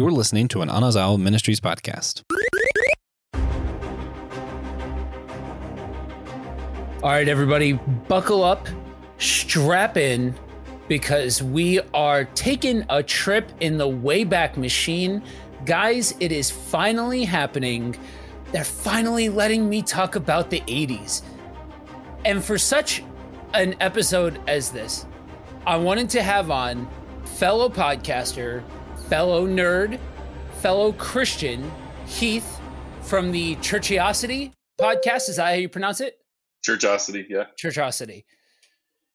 You're listening to an Anazao Ministries podcast. All right, everybody, buckle up, strap in, because we are taking a trip in the Wayback Machine. Guys, it is finally happening. They're finally letting me talk about the 80s. And for such an episode as this, I wanted to have on fellow podcaster, fellow nerd, fellow Christian, Heath from the Churchiosity podcast. Is that how you pronounce it? Churchosity, yeah. Churchosity.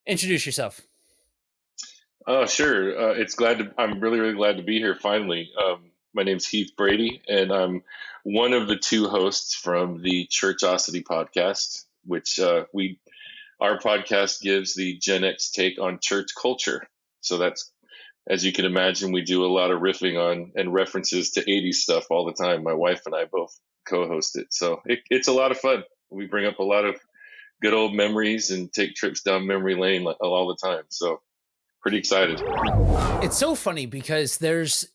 Introduce yourself. Oh, sure. I'm really glad to be here finally. My name's Heath Brady, and I'm one of the two hosts from the Churchosity podcast, which our podcast gives the Gen X take on church culture. So that's, as you can imagine, we do a lot of riffing on and references to 80s stuff all the time. My wife and I both co-host it. So it's a lot of fun. We bring up a lot of good old memories and take trips down memory lane all the time. So pretty excited. It's so funny because there's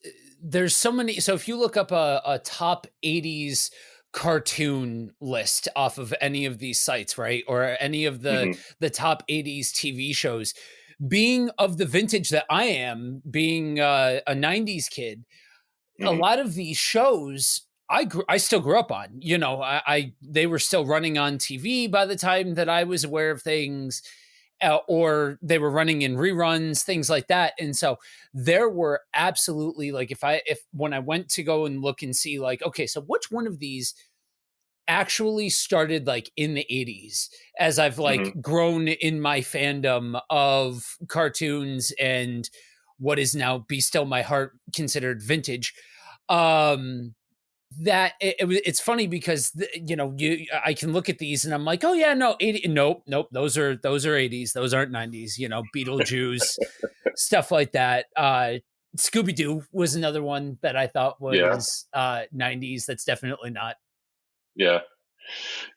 so many. So if you look up a top 80s cartoon list off of any of these sites, right, or any of the top 80s TV shows, being of the vintage that I am, being a 90s kid, a lot of these shows I still grew up on. You know, they were still running on TV by the time that I was aware of things, or they were running in reruns, things like that. And so there were absolutely, like, when I went to go and look and see, like, okay, so which one of these actually started like in the 80s, as I've like grown in my fandom of cartoons and what is now Be Still My Heart considered vintage. That it's funny because I can look at these and I'm like, oh yeah, no, 80, nope, those are 80s, those aren't 90s. You know, Beetlejuice, stuff like that. Scooby-Doo was another one that I thought was 90s. That's definitely not. Yeah,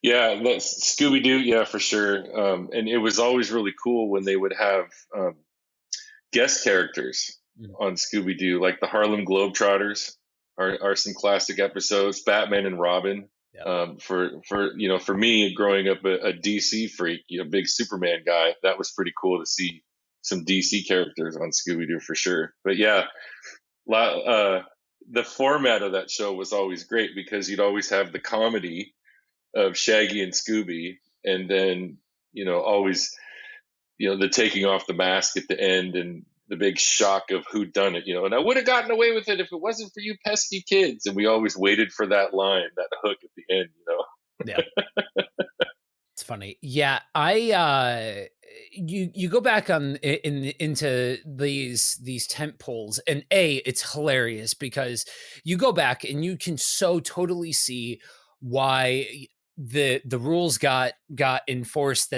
that's Scooby-Doo, yeah, for sure. And it was always really cool when they would have guest characters on Scooby-Doo, like the Harlem Globetrotters. Are some classic episodes. Batman and Robin. For me, growing up a DC freak, big Superman guy, that was pretty cool to see some DC characters on Scooby-Doo for sure. But yeah, the format of that show was always great because you'd always have the comedy of Shaggy and Scooby, and then always the taking off the mask at the end and the big shock of who done it, and I would have gotten away with it if it wasn't for you pesky kids. And we always waited for that line, that hook at the end, Yeah. It's funny. Yeah. You go back into these tent poles, and it's hilarious because you go back and you can so totally see why the rules got enforced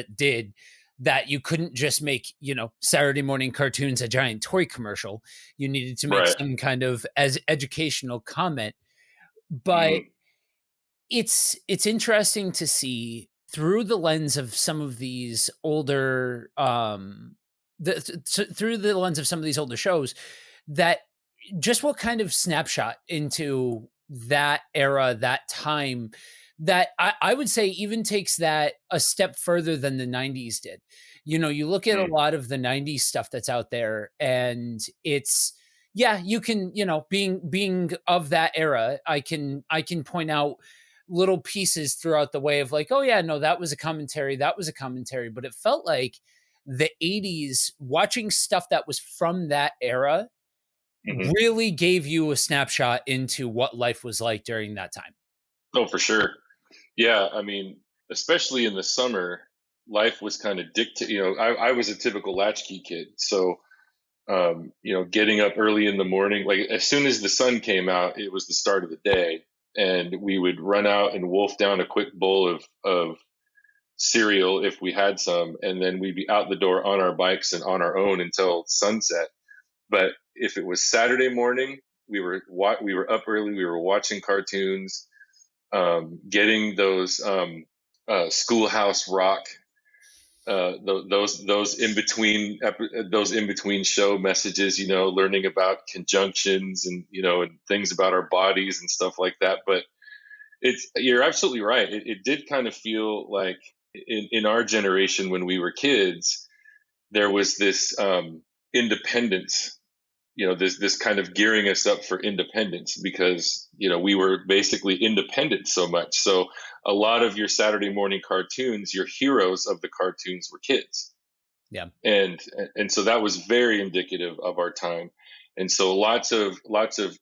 that you couldn't just make, Saturday morning cartoons a giant toy commercial. You needed to make some kind of educational comment. But it's interesting to see through the lens of some of these older through the lens of some of these older shows, that just what kind of snapshot into that era, that time, that I would say even takes that a step further than the 90s did. You look at a lot of the 90s stuff that's out there, and it's, you can, being of that era, I can point out little pieces throughout the way of like, oh yeah, no, that was a commentary. But it felt like the 80s, watching stuff that was from that era, really gave you a snapshot into what life was like during that time. Oh, for sure. Yeah, I mean, especially in the summer, life was kind of dictated. I was a typical latchkey kid, so getting up early in the morning, like as soon as the sun came out, it was the start of the day, and we would run out and wolf down a quick bowl of cereal if we had some, and then we'd be out the door on our bikes and on our own until sunset. But if it was Saturday morning, we were up early, we were watching cartoons. Getting those Schoolhouse Rock those in between show messages, learning about conjunctions and and things about our bodies and stuff like that. But you're absolutely right. It did kind of feel like in our generation when we were kids, there was this independence, this kind of gearing us up for independence because we were basically independent so much. So a lot of your Saturday morning cartoons, your heroes of the cartoons were kids. Yeah. And so that was very indicative of our time. And so lots of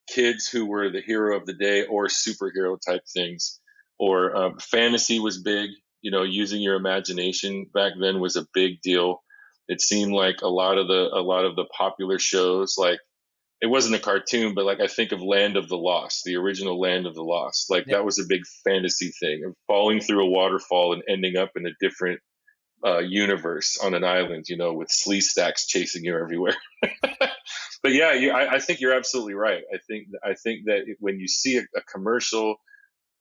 kids who were the hero of the day or superhero type things, or fantasy was big. Using your imagination back then was a big deal. It seemed like a lot of the popular shows, like it wasn't a cartoon, but like I think of Land of the Lost, the original Land of the Lost. Like Yep. that was a big fantasy thing of falling through a waterfall and ending up in a different universe on an island, with slee stacks chasing you everywhere. But yeah, I think you're absolutely right. I think that when you see a commercial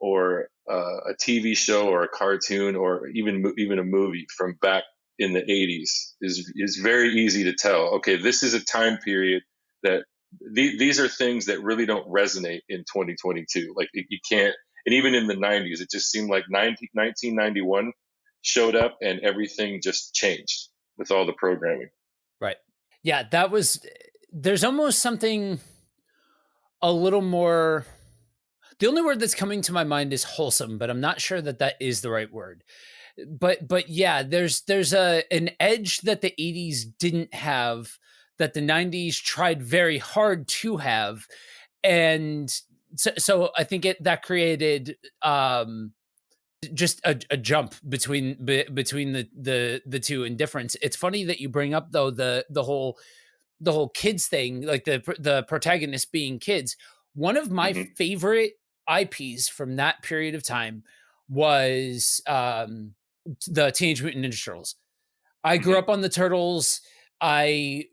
or a TV show or a cartoon or even a movie from back in the 80s is very easy to tell. Okay, this is a time period that these are things that really don't resonate in 2022. Like you can't, and even in the 90s, it just seemed like 1991 showed up and everything just changed with all the programming. Right. Yeah, there's almost something a little more. The only word that's coming to my mind is wholesome, but I'm not sure that is the right word. But yeah, there's an edge that the 80s didn't have that the 90s tried very hard to have. And so I think that created just a jump between the two in difference. It's funny that you bring up though the whole kids thing, like the protagonist being kids. One of my favorite IPs from that period of time was the Teenage Mutant Ninja Turtles. I grew up on the Turtles. I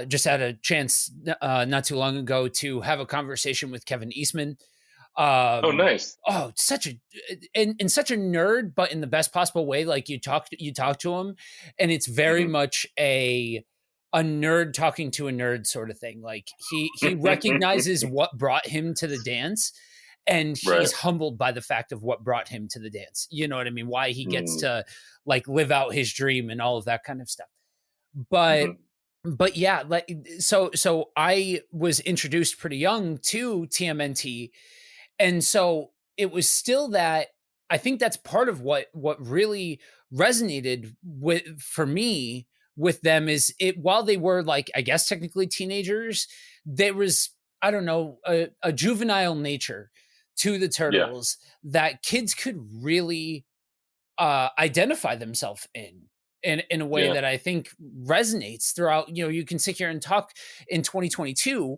just had a chance not too long ago to have a conversation with Kevin Eastman. Oh, nice. Oh, such a and such a nerd, but in the best possible way. Like you talk to him, and it's very much a nerd talking to a nerd sort of thing. Like he recognizes what brought him to the dance, and he's Right. humbled by the fact of what brought him to the dance. You know what I mean? Why he gets to like live out his dream and all of that kind of stuff. But yeah, like so I was introduced pretty young to TMNT, and so it was still that. I think that's part of what really resonated for me with them is it while they were like I guess technically teenagers, there was I don't know a juvenile nature to the Turtles that kids could really identify themselves in a way that I think resonates throughout. You can sit here and talk in 2022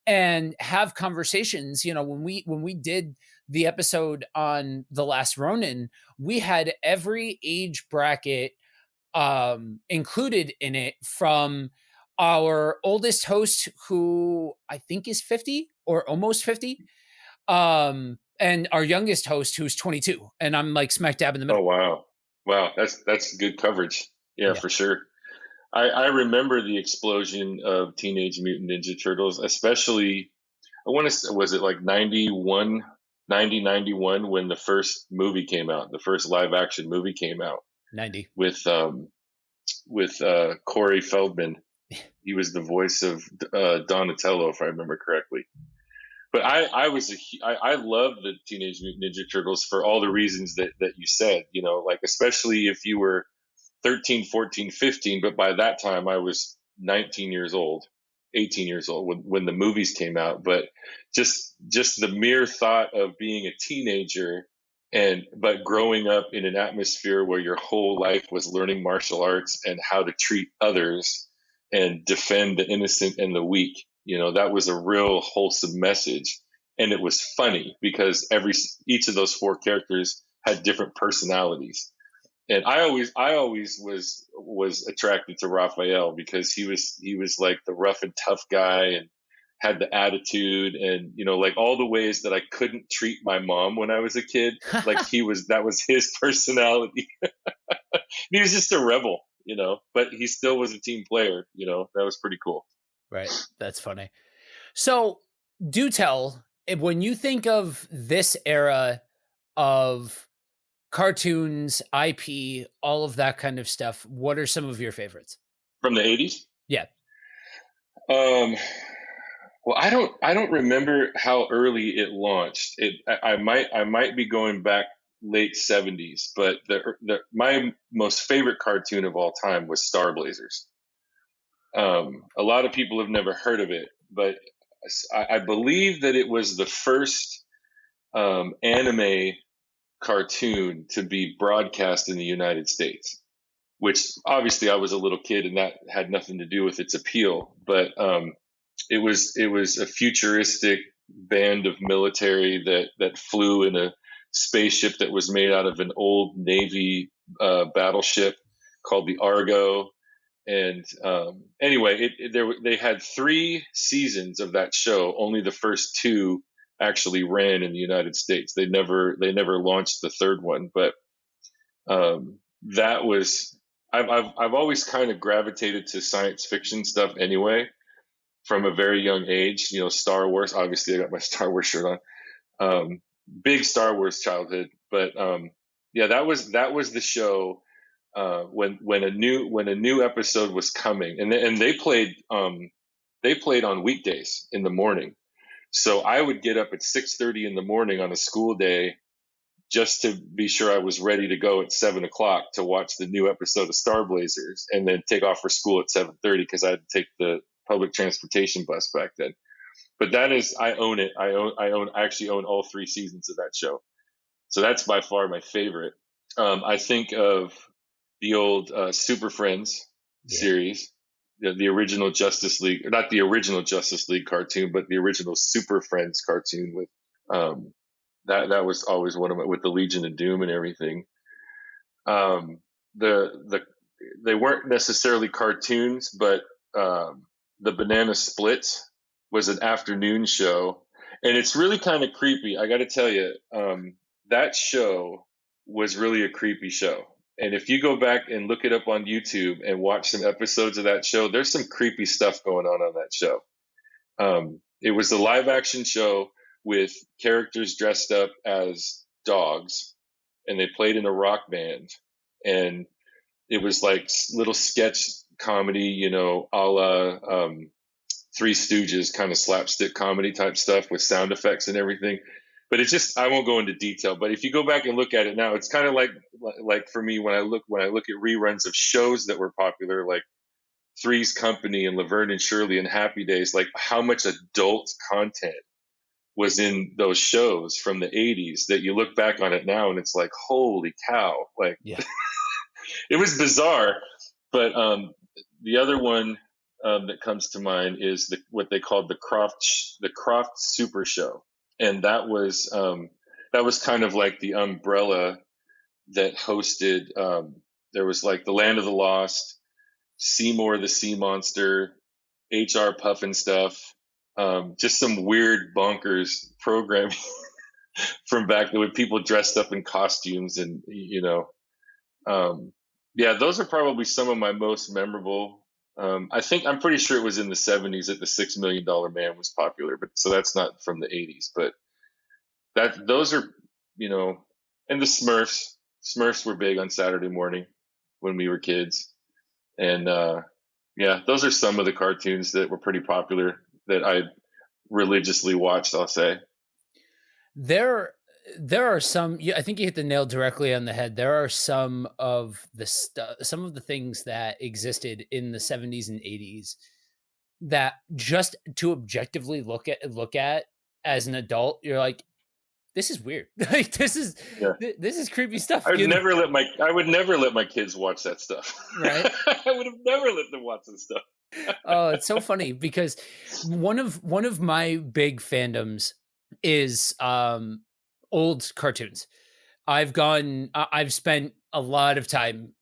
and have conversations. When we did the episode on The Last Ronin, we had every age bracket included in it, from our oldest host, who I think is 50 or almost 50, and our youngest host, who's 22, and I'm like smack dab in the middle. Oh, wow, that's good coverage. Yeah, for sure. I remember the explosion of Teenage Mutant Ninja Turtles, especially I want to was it like 91 when the first movie came out, the first live action movie came out 90 with Corey Feldman. He was the voice of Donatello, if I remember correctly. But I love the Teenage Mutant Ninja Turtles for all the reasons that you said, like especially if you were 13, 14, 15, but by that time I was 19 years old, 18 years old when the movies came out. But just the mere thought of being a teenager but growing up in an atmosphere where your whole life was learning martial arts and how to treat others and defend the innocent and the weak, that was a real wholesome message. And it was funny because each of those four characters had different personalities. And I always was attracted to Raphael because he was like the rough and tough guy and had the attitude and like all the ways that I couldn't treat my mom when I was a kid. Like that was his personality. He was just a rebel, but he still was a team player. That was pretty cool. Right. That's funny. So do tell, when you think of this era of cartoons, IP, all of that kind of stuff, what are some of your favorites? From the 80s? Yeah. Um, well, I don't remember how early it launched. I might be going back late 70s, but my most favorite cartoon of all time was Star Blazers. A lot of people have never heard of it, but I believe that it was the first anime cartoon to be broadcast in the United States, which obviously I was a little kid and that had nothing to do with its appeal, but it was a futuristic band of military that flew in a spaceship that was made out of an old Navy battleship called the Argo. And anyway, they had 3 seasons of that show. Only the first 2 actually ran in the United States. They never launched the third one, but that was I've always kind of gravitated to science fiction stuff anyway from a very young age. Star Wars. Obviously, I got my Star Wars shirt on. Big Star Wars childhood, but yeah, that was the show when a new episode was coming, and they played on weekdays in the morning. So I would get up at 6:30 in the morning on a school day just to be sure I was ready to go at 7 o'clock to watch the new episode of Star Blazers, and then take off for school at 7:30 because I had to take the public transportation bus back then. But that is, I own it. I actually own all 3 seasons of that show. So that's by far my favorite. I think of the old Super Friends series, the original Justice League, or not the original Justice League cartoon, but the original Super Friends cartoon with that was always one of my, with the Legion of Doom and everything. The They weren't necessarily cartoons, but the Banana Splits was an afternoon show, and it's really kind of creepy. I got to tell you, that show was really a creepy show. And if you go back and look it up on YouTube and watch some episodes of that show, there's some creepy stuff going on that show. It was a live action show with characters dressed up as dogs, and they played in a rock band. And it was like little sketch comedy, a la Three Stooges, kind of slapstick comedy type stuff with sound effects and everything. But it's just, I won't go into detail, but if you go back and look at it now, it's kind of like for me, when I look at reruns of shows that were popular, like Three's Company and Laverne and Shirley and Happy Days, like how much adult content was in those shows from the 80s that you look back on it now and it's like, holy cow. Like, Yeah. it was bizarre. But the other one that comes to mind is what they called the Croft Super Show. And that was kind of like the umbrella that hosted. There was like the Land of the Lost, Seymour the Sea Monster, HR Puffin stuff, just some weird bonkers programming from back then with people dressed up in costumes, and yeah, those are probably some of my most memorable. I'm pretty sure it was in the 70s that the $6 Million Man was popular, but so that's not from the 80s. But those are, and the Smurfs. Smurfs were big on Saturday morning when we were kids, and yeah, those are some of the cartoons that were pretty popular that I religiously watched, I'll say. There are some, I think you hit the nail directly on the head. There are some of the things that existed in the 70s and 80s that just to objectively look at as an adult, you're like, this is weird. Like this is creepy stuff. I would never let my kids watch that stuff. Right? I would have never let them watch that stuff. Oh, it's so funny because one of my big fandoms is old cartoons. I've spent a lot of time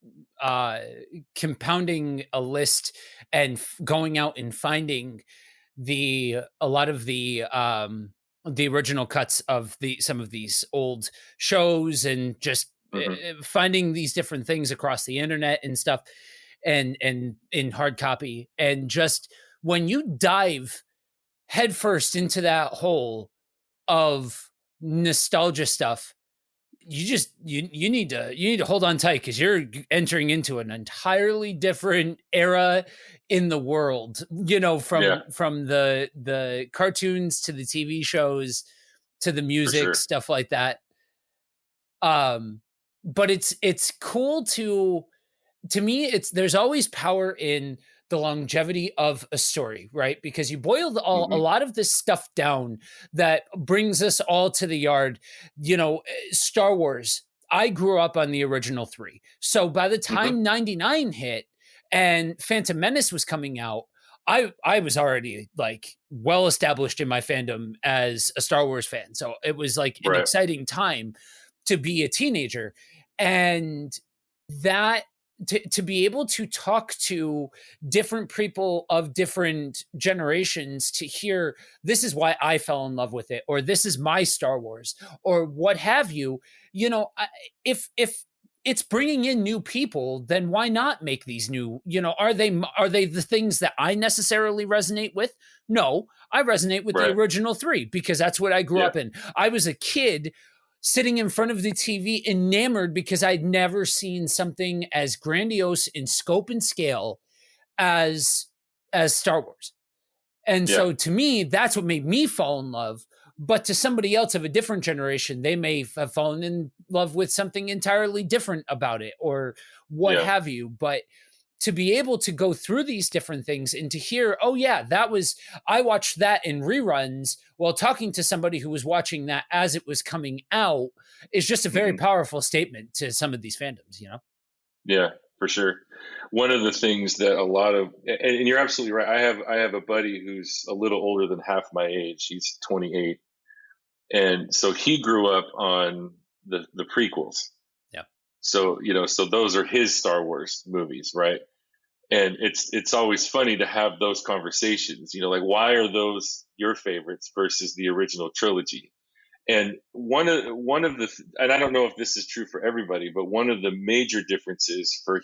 compounding a list and going out and finding a lot of the original cuts of some of these old shows, and just finding these different things across the internet and stuff. and in hard copy. And just when you dive headfirst into that hole of nostalgia stuff, you need to hold on tight, because you're entering into an entirely different era in the world, Yeah, from the cartoons to the TV shows to the for music, sure. stuff like that. But it's cool to me. It's There's always power in the longevity of a story, right? Because you boiled a Hmm. lot of this stuff down that brings us all to the yard. Star Wars, I grew up on the original three, so by the Hmm. time 99 hit and Phantom Menace was coming out, I was already like well established in my fandom as a Star Wars fan, so it was like an Right. exciting time to be a teenager. And that to be able to talk to different people of different generations, to hear this is why I fell in love with it, or this is my Star Wars, or what have you. If it's bringing in new people, then why not make these new? Are they the things that I necessarily resonate with? No, I resonate with the Right. original three, because that's what I grew Yeah. up in. I was a kid sitting in front of the TV, enamored, because I'd never seen something as grandiose in scope and scale as Star Wars. And Yeah. so to me, that's what made me fall in love. But to somebody else of a different generation, they may have fallen in love with something entirely different about it, or what Yeah. have you. But to be able to go through these different things and to hear, oh yeah, I watched that in reruns while talking to somebody who was watching that as it was coming out, is just a very Hmm. powerful statement to some of these fandoms. Yeah, for sure. One of the things that a lot of, and you're absolutely right. I have a buddy who's a little older than half my age. He's 28, and so he grew up on the prequels. Yeah. So so those are his Star Wars movies, right? And it's always funny to have those conversations. Like, why are those your favorites versus the original trilogy? And and I don't know if this is true for everybody, but one of the major differences for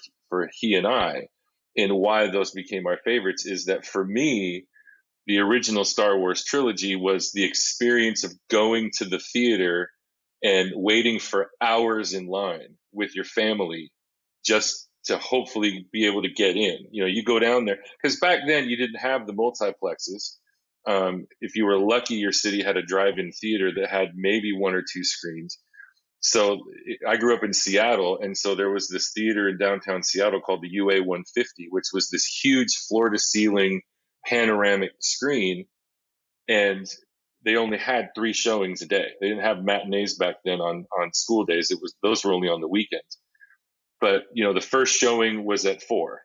he and I in why those became our favorites is that, for me, the original Star Wars trilogy was the experience of going to the theater and waiting for hours in line with your family just to hopefully be able to get in. You go down there because back then you didn't have the multiplexes. If you were lucky, your city had a drive-in theater that had maybe one or two screens. So I grew up in Seattle, and so there was this theater in downtown Seattle called the UA 150, which was this huge floor-to-ceiling panoramic screen, and they only had 3 showings a day. They didn't have matinees back then on school days. Those were only on the weekends. But the first showing was at 4,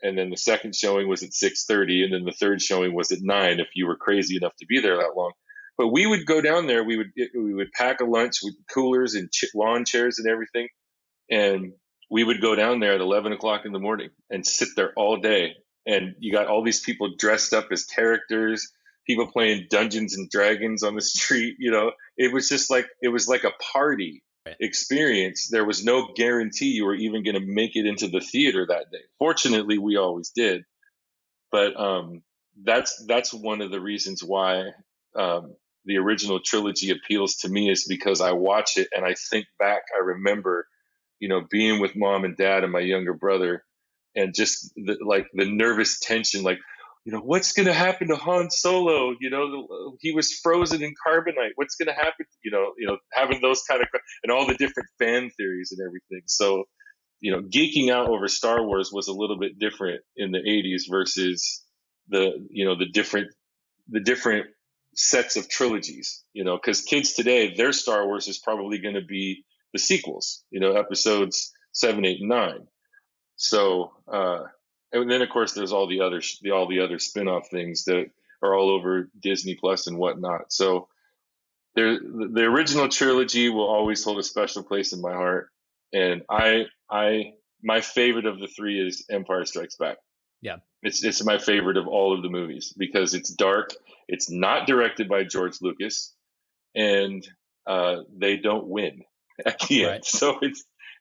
and then the second showing was at 6:30, and then the third showing was at 9 if you were crazy enough to be there that long. But we would go down there. We would pack a lunch with coolers and lawn chairs and everything, and we would go down there at 11 o'clock in the morning and sit there all day. And you got all these people dressed up as characters, people playing Dungeons and Dragons on the street. It was like a party Right. experience. There was no guarantee you were even going to make it into the theater that day. Fortunately, we always did. But that's one of the reasons why the original trilogy appeals to me, is because I watch it and I think back. I remember being with mom and dad and my younger brother, and just the nervous tension, like, what's going to happen to Han Solo? He was frozen in carbonite. What's going to happen? Having those kind of, and all the different fan theories and everything. So, geeking out over Star Wars was a little bit different in the 80s versus the different sets of trilogies, because kids today, their Star Wars is probably going to be the sequels, episodes 7, 8, and 9. So, and then of course there's all the other spin-off things that are all over Disney Plus and whatnot. So the original trilogy will always hold a special place in my heart. And my favorite of the three is Empire Strikes Back. Yeah. It's my favorite of all of the movies because it's dark. It's not directed by George Lucas, and they don't win at the end. Right. So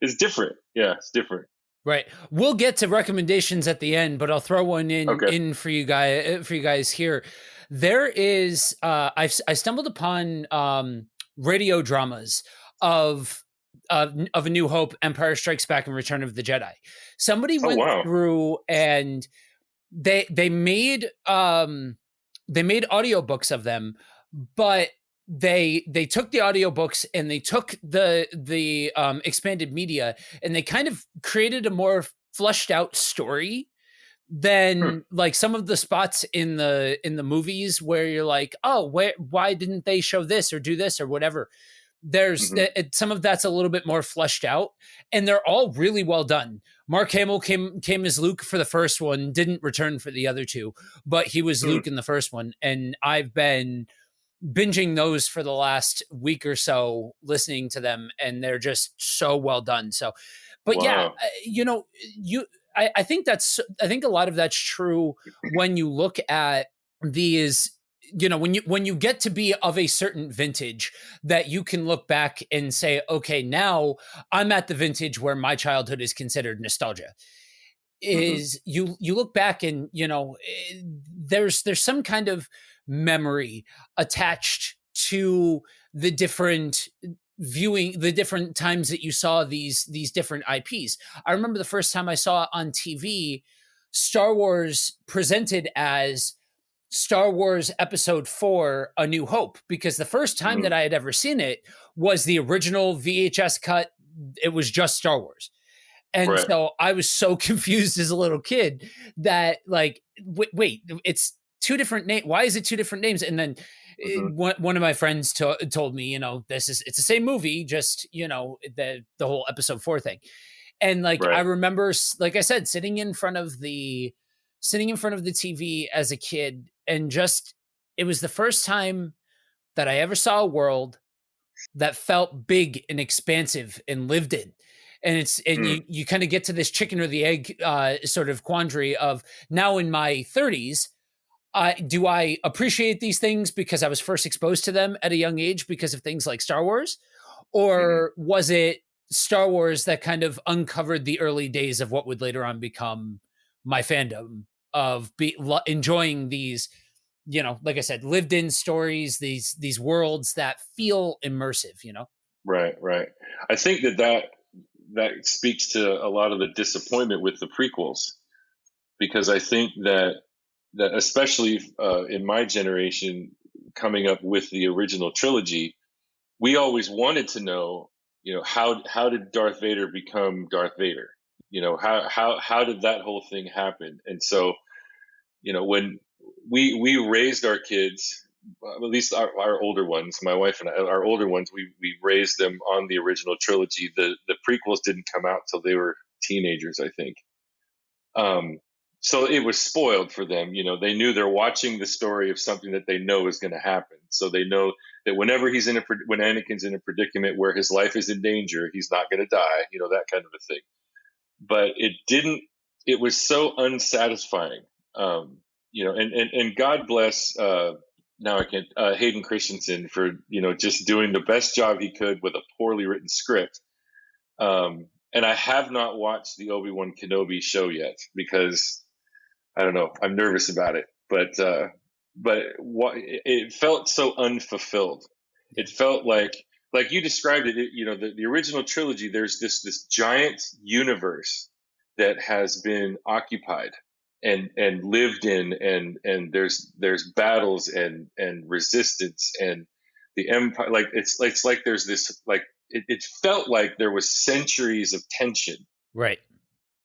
it's different. Yeah, it's different. Right. We'll get to recommendations at the end, but I'll throw one Okay. in for you guys here. There is I stumbled upon radio dramas of of A New Hope, Empire Strikes Back, and Return of the Jedi. Somebody Oh went wow. through and they made audiobooks of them, but they took the audiobooks and they took the expanded media and they kind of created a more fleshed out story Hmm. than like some of the spots in the movies where you're like, oh, why didn't they show this or do this or whatever. There's Hmm. some of that's a little bit more fleshed out, and they're all really well done. Mark Hamill came as Luke for the first one, didn't return for the other two, but he was Hmm. Luke in the first one, and I've been binging those for the last week or so, listening to them, and they're just so well done. So, but yeah, Wow. you, I think a lot of that's true when you look at these. When you get to be of a certain vintage that you can look back and say, okay, now I'm at the vintage where my childhood is considered nostalgia. Hmm. Is you look back and there's some kind of memory attached to the different the different times that you saw these different IPs. I remember the first time I saw on TV Star Wars presented as Star Wars Episode 4 A New Hope, because the first time Hmm. that I had ever seen it was the original VHS cut. It was just Star Wars. And Right. so I was so confused as a little kid that like, wait, it's two different names. Why is it two different names? And then Hmm. one of my friends told me, it's the same movie, just the whole episode 4 thing. And like I Right. remember, like I said, sitting in front of the TV as a kid, and just it was the first time that I ever saw a world that felt big and expansive and lived in. And Hmm. you kind of get to this chicken or the egg sort of quandary of, now in my 30s, do I appreciate these things because I was first exposed to them at a young age because of things like Star Wars? Hmm. Or was it Star Wars that kind of uncovered the early days of what would later on become my fandom of enjoying these, like I said, lived in stories, these worlds that feel immersive. Right. Right. I think that speaks to a lot of the disappointment with the prequels, because I think that especially in my generation, coming up with the original trilogy, we always wanted to know, how did Darth Vader become Darth Vader? How did that whole thing happen? And so, when we raised our kids, at least our older ones, my wife and I, our older ones, we raised them on the original trilogy. The prequels didn't come out till they were teenagers, I think. Um, so it was spoiled for them. They knew they're watching the story of something that they know is going to happen. So they know that whenever when Anakin's in a predicament where his life is in danger, he's not going to die. That kind of a thing. But it didn't. It was so unsatisfying. And God bless. Now I can Hayden Christensen for just doing the best job he could with a poorly written script. And I have not watched the Obi-Wan Kenobi show yet because I don't know. I'm nervous about it, but it felt so unfulfilled. It felt like you described it. The original trilogy. There's this giant universe that has been occupied and lived in, and there's battles and resistance and the empire. Like it's like there's this like it felt like there was centuries of tension, Right.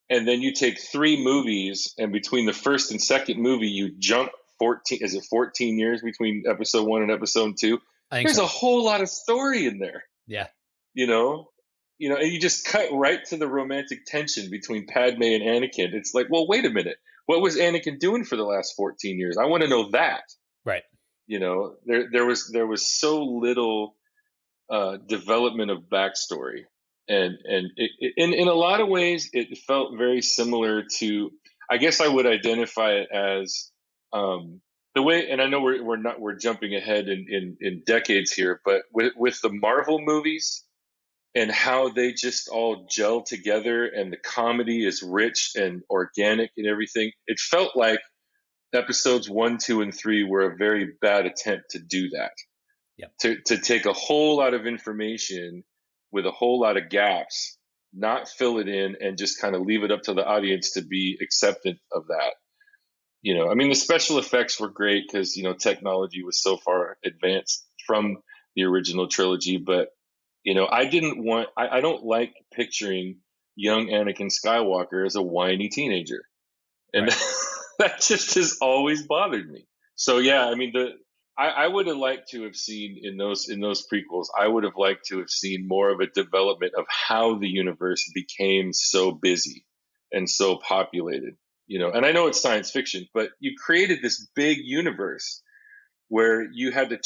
and then you take three movies, and between the first and second movie you jump 14, is it 14 years between episode 1 and episode 2? I think There's so. a whole lot of story in there, Yeah. you know and you just cut right to the romantic tension between Padme and Anakin. It's like, well, wait a minute, what was Anakin doing for the last 14 years? I want to know that. Right. There was so little development of backstory, and in a lot of ways it felt very similar to, I guess I would identify it as, the way, and I know we're jumping ahead in decades here, but with the Marvel movies and how they just all gel together, and the comedy is rich and organic and everything. It felt like episodes 1, 2, and 3 were a very bad attempt to do that. Yep. To take a whole lot of information with a whole lot of gaps, not fill it in, and just kind of leave it up to the audience to be acceptant of that. I mean, the special effects were great because, technology was so far advanced from the original trilogy. But, I don't like picturing young Anakin Skywalker as a whiny teenager. And Right. that just has always bothered me. So, yeah, I mean, I would have liked to have seen in those prequels, I would have liked to have seen more of a development of how the universe became so busy and so populated. And I know it's science fiction, but you created this big universe where you had to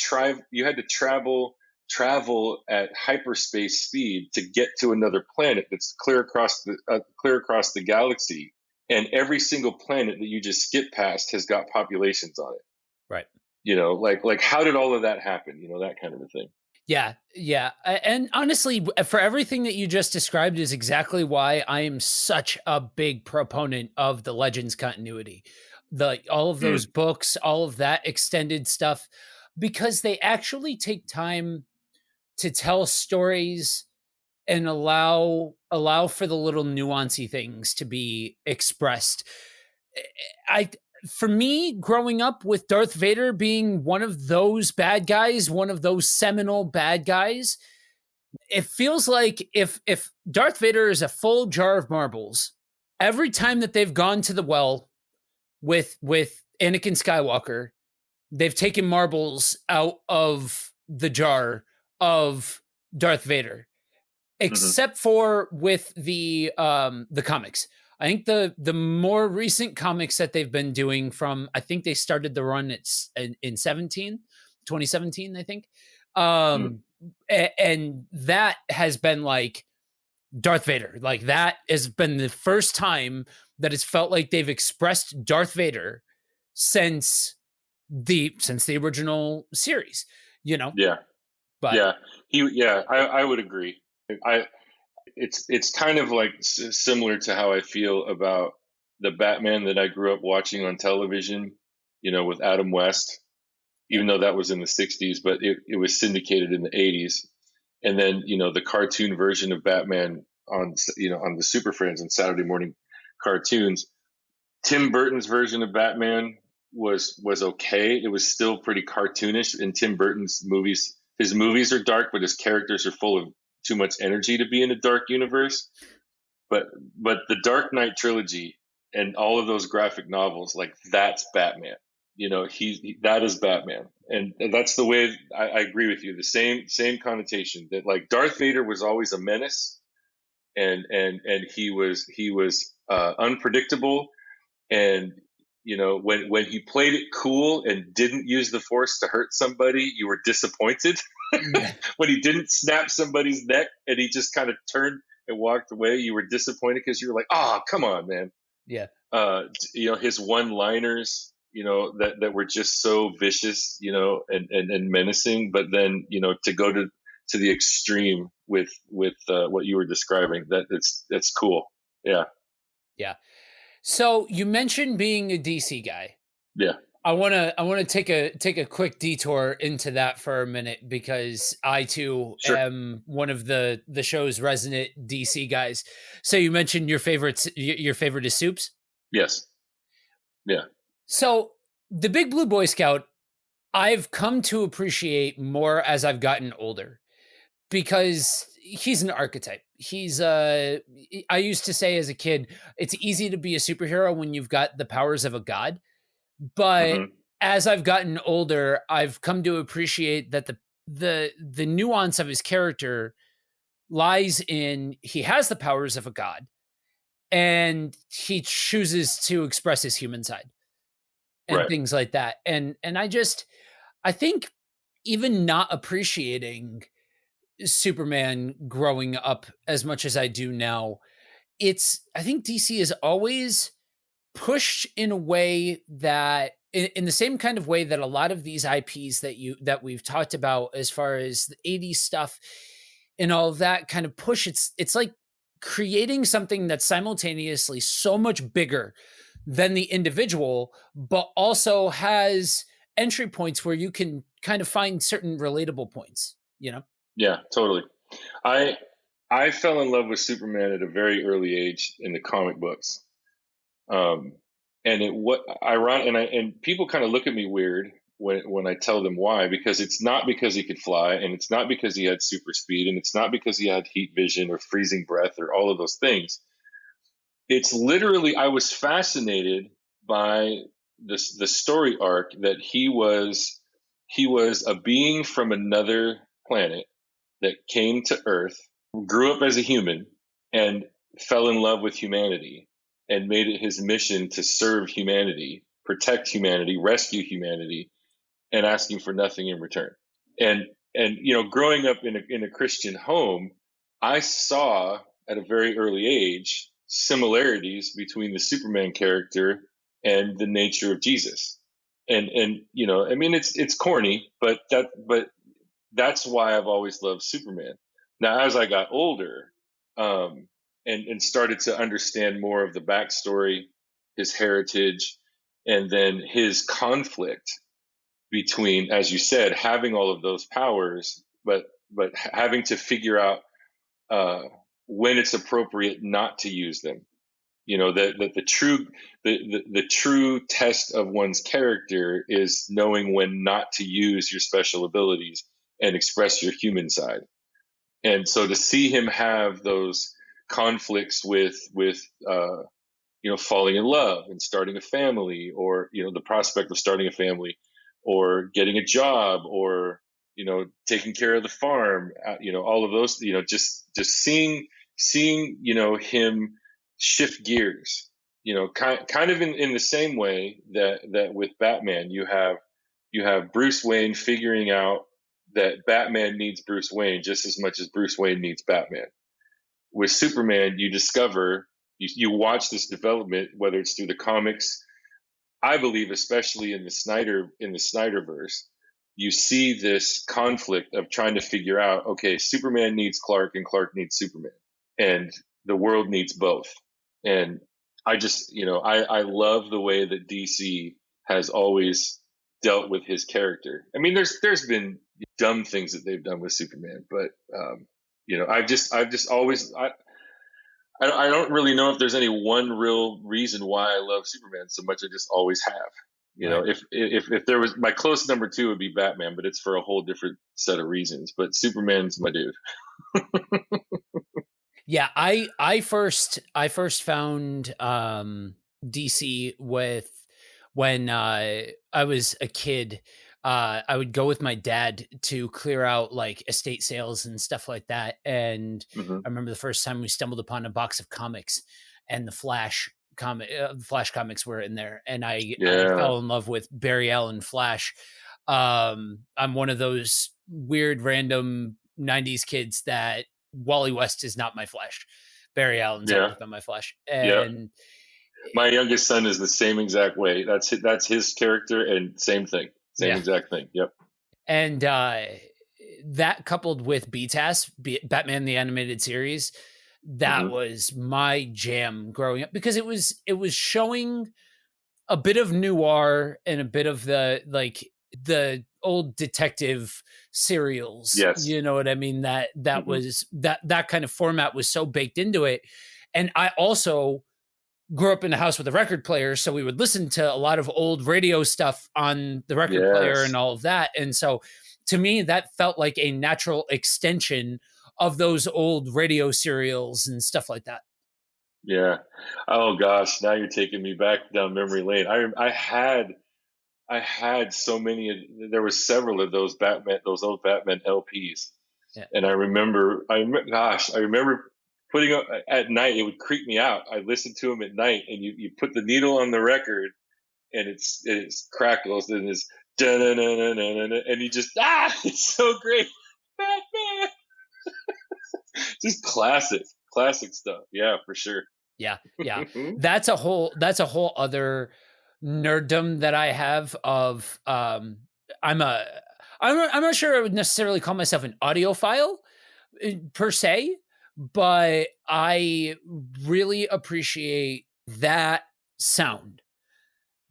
travel at hyperspace speed to get to another planet that's clear across the galaxy, and every single planet that you just skip past has got populations on it. Right. Like how did all of that happen? That kind of a thing. Yeah, yeah. And honestly, for everything that you just described is exactly why I am such a big proponent of the Legends continuity. All of Hmm. those books, all of that extended stuff, because they actually take time to tell stories and allow for the little nuancy things to be expressed. I For me, growing up with Darth Vader being one of those bad guys, one of those seminal bad guys, it feels like if Darth Vader is a full jar of marbles, every time that they've gone to the well with Anakin Skywalker, they've taken marbles out of the jar of Darth Vader, Hmm. except for with the comics. I think the more recent comics that they've been doing from, I think they started the run in 2017, I think. Hmm. And that has been like Darth Vader. Like that has been the first time that it's felt like they've expressed Darth Vader since the original series, you know. Yeah. But Yeah. I would agree. I it's kind of like similar to how I feel about the Batman that I grew up watching on television, with Adam West, yeah, even though that was in the 60s, but it was syndicated in the 80s. And then, the cartoon version of Batman on the Super Friends and Saturday morning cartoons. Tim Burton's version of Batman was okay. It was still pretty cartoonish. In Tim Burton's movies, his movies are dark, but his characters are full of too much energy to be in a dark universe. But the Dark Knight trilogy and all of those graphic novels, like that's Batman. That is Batman, and that's the way I agree with you. The same connotation that like Darth Vader was always a menace, and he was unpredictable, and when he played it cool and didn't use the force to hurt somebody, you were disappointed. When he didn't snap somebody's neck and he just kind of turned and walked away, you were disappointed because you were like, oh, come on, man. yeah. His one liners, that were just so vicious, and menacing, but then, to go to the extreme with what you were describing, that's cool. Yeah. Yeah. So you mentioned being a DC guy. Yeah. I want to take a quick detour into that for a minute because I too Sure. am one of the show's resident DC guys. So you mentioned your favorite is Soups. Yes. Yeah. So the Big Blue Boy Scout I've come to appreciate more as I've gotten older because he's an archetype. I used to say as a kid, it's easy to be a superhero when you've got the powers of a god. But Hmm. as I've gotten older, I've come to appreciate that the nuance of his character lies in he has the powers of a god and he chooses to express his human side and Right. things like that. And I think even not appreciating Superman growing up as much as I do now, I think DC is always pushed in a way that in the same kind of way that a lot of these IPs that we've talked about as far as the 80s stuff, and all of that kind of push. It's like creating something that's simultaneously so much bigger than the individual, but also has entry points where you can kind of find certain relatable points, you know? Yeah, totally. I I fell in love with Superman at a very early age in the comic books. Um, and it what ironic and people kind of look at me weird when I tell them why, because it's not because he could fly, and it's not because he had super speed, and it's not because he had heat vision or freezing breath or all of those things. It's literally, I was fascinated by the story arc that he was a being from another planet that came to Earth, grew up as a human, and fell in love with humanity, and made it his mission to serve humanity, protect humanity, rescue humanity, and asking for nothing in return. And growing up in a Christian home, I saw at a very early age similarities between the Superman character and the nature of Jesus. And I mean, it's corny, but that's why I've always loved Superman. Now, as I got older, and started to understand more of the backstory, his heritage, and then his conflict between, as you said, having all of those powers, but having to figure out uh, when it's appropriate not to use them. That the true test of one's character is knowing when not to use your special abilities and express your human side. And so to see him have those conflicts with falling in love and starting a family, or the prospect of starting a family, or getting a job, or taking care of the farm, all of those, just seeing him shift gears, kind of in the same way that with Batman, you have Bruce Wayne figuring out that Batman needs Bruce Wayne just as much as Bruce Wayne needs Batman. With Superman, you discover, you watch this development, whether it's through the comics. I believe, especially in the Snyderverse, you see this conflict of trying to figure out, okay, Superman needs Clark and Clark needs Superman, and the world needs both. And I just, I love the way that DC has always dealt with his character. I mean, there's been dumb things that they've done with Superman, but I've just always, I don't really know if there's any one real reason why I love Superman so much. I just always have. Right. If there was, my close number two would be Batman, but it's for a whole different set of reasons. But Superman's my dude. Yeah, I first found DC when I was a kid. I would go with my dad to clear out like estate sales and stuff like that. And Hmm. I remember the first time we stumbled upon a box of comics, and the Flash comics were in there, and I Yeah, fell in love with Barry Allen Flash. I'm one of those weird random '90s kids that Wally West is not my Flash. Barry Allen's yeah, always been my Flash, yeah. and My youngest son is the same exact way. That's his character, and same thing, same yeah, exact thing. Yep. and that coupled with Batman the Animated Series, that Hmm. was my jam growing up, because it was showing a bit of noir and a bit of the old detective serials. Yes. You know what I mean? That Hmm. was that kind of format was so baked into it. And I also grew up in a house with a record player, so we would listen to a lot of old radio stuff on the record player and Yes. all of that. And so to me, that felt like a natural extension of those old radio serials and stuff like that. Yeah. Oh gosh, now you're taking me back down memory lane. I had so many. There were several of those old Batman LPs, Yeah. and I remember putting up at night. It would creep me out. I listened to them at night, and you put the needle on the record, and it's crackles, and it's and you just it's so great, Batman. Just classic stuff. Yeah, for sure. Yeah, yeah. That's a whole other nerddom that I have of I'm a I'm not sure I would necessarily call myself an audiophile, per se, but I really appreciate that sound,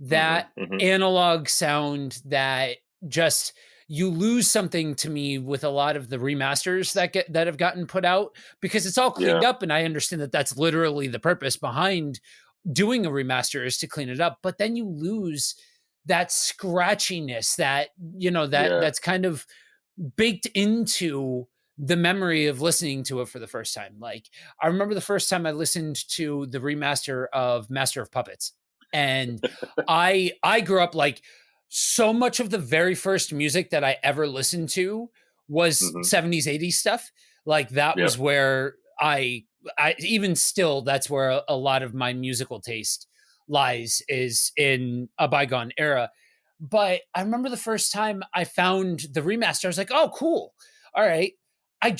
that Hmm. analog sound that just you lose something to me with a lot of the remasters that have gotten put out because it's all cleaned Yeah, up and I understand that that's literally the purpose behind doing a remaster is to clean it up, but then you lose that scratchiness that yeah. that's kind of baked into the memory of listening to it for the first time. Like I remember the first time I listened to the remaster of Master of Puppets. And I grew up like so much of the very first music that I ever listened to was Hmm. 70s 80s stuff. Like that Yep. was where I even still that's where a lot of my musical taste lies is in a bygone era. But I remember the first time I found the remaster, I was like, oh, cool. All right. I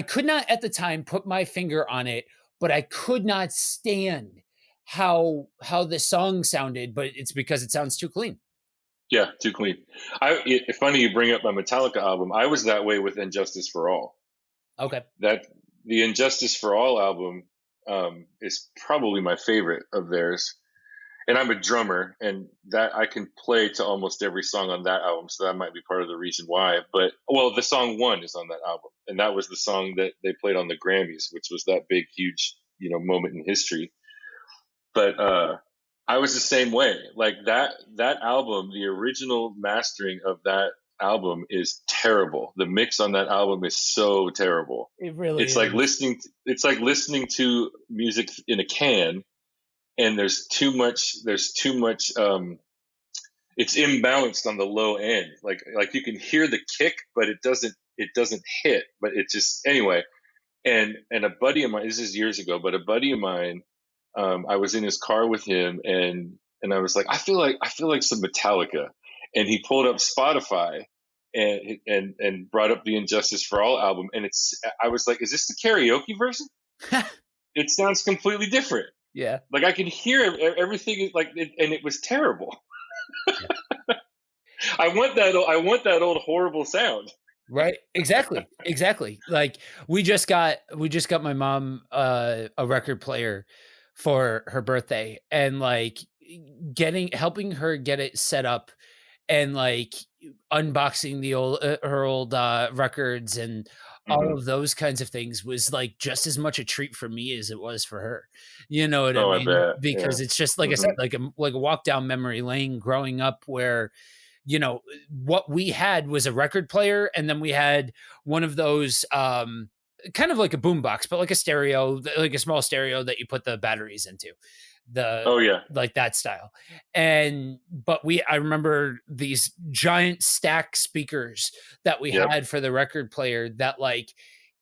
could not at the time put my finger on it, but I could not stand how the song sounded, but it's because it sounds too clean. Yeah, too clean. It's funny you bring up my Metallica album. I was that way with Injustice for All. Okay. That the Injustice for All album is probably my favorite of theirs. And I'm a drummer, and that I can play to almost every song on that album, so that might be part of the reason why. But well, the song "One" is on that album, and that was the song that they played on the Grammys, which was that big, huge, moment in history. But I was the same way. Like that album, the original mastering of that album is terrible. The mix on that album is so terrible. It really It's like is. listening to music in a can, and there's too much it's imbalanced on the low end. Like you can hear the kick, but it doesn't hit. But it just anyway. And a buddy of mine, this is years ago, but a buddy of mine, I was in his car with him, and I was like, I feel like some Metallica, and he pulled up Spotify, and brought up the Injustice for All album, and I was like, is this the karaoke version? It sounds completely different. Yeah. Like I can hear everything, and it was terrible. Yeah. I want that old horrible sound. Right. Exactly. Exactly. Like we just got my mom a record player for her birthday and like getting helping her get it set up and like unboxing the old her old records and all Hmm. of those kinds of things was like just as much a treat for me as it was for her. You know what I Oh, I mean? bet. Yeah. Because it's just like I said, Hmm. like a walk down memory lane growing up where what we had was a record player and then we had one of those kind of like a boombox but like a stereo, like a small stereo that you put the batteries into, the Oh yeah. like that style. And but we I remember these giant stack speakers that we Yep. had for the record player that like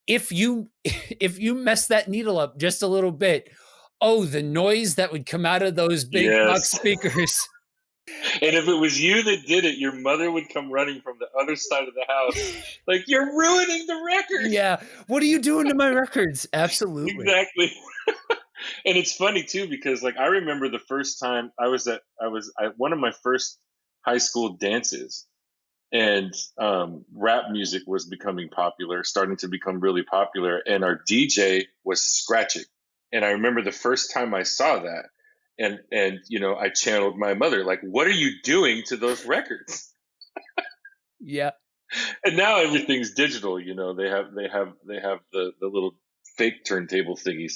if you if you mess that needle up just a little bit, oh, the noise that would come out of those big box Yes. speakers. And if it was you that did it, your mother would come running from the other side of the house, like, you're ruining the record. Yeah. What are you doing to my records? Absolutely. Exactly. And it's funny too because like I remember the first time I was at one of my first high school dances, and rap music was becoming popular, starting to become really popular, and our DJ was scratching. And I remember the first time I saw that, and I channeled my mother, like, "What are you doing to those records?" Yeah. And now everything's digital. They have the little fake turntable thingies.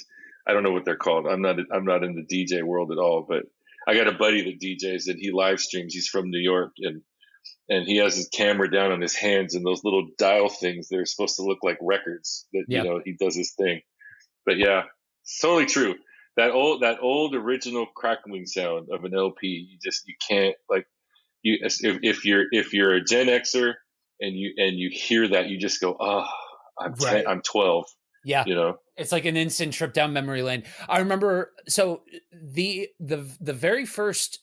I don't know what they're called. I'm not in the DJ world at all, but I got a buddy that DJs and he live streams. He's from New York, and he has his camera down on his hands and those little dial things that are supposed to look like records that Yeah. he does his thing. But yeah, it's totally true. That old original crackling sound of an LP, you can't, like, if you're a Gen Xer and you hear that, you just go, oh, I'm 10, Right. I'm 12, Yeah. you know. It's like an instant trip down memory lane. I remember so the very first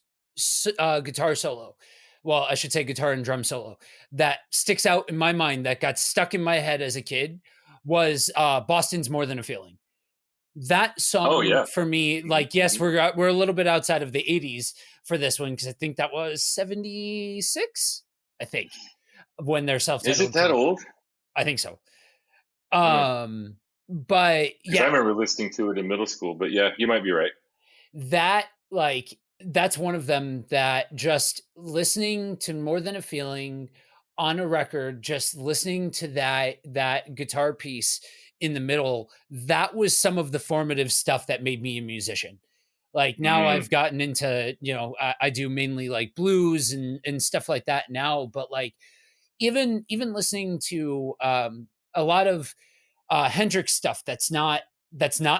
guitar solo, well, I should say guitar and drum solo that sticks out in my mind that got stuck in my head as a kid was Boston's More Than a Feeling. That Oh song yeah. for me, Hmm. like, yes, Hmm. we're a little bit outside of the 80s for this one because I think that was 76, I think, when their Is it self-titled that came out. old? I think so. But Because I yeah, remember listening to it in middle school. But yeah, you might be right. that like that's one of them that just listening to More Than a Feeling on a record, just listening to that guitar piece in the middle, that was some of the formative stuff that made me a musician. Like now I've Mm, gotten into, I do mainly like blues and stuff like that now, but like even listening to a lot of Hendrix stuff that's not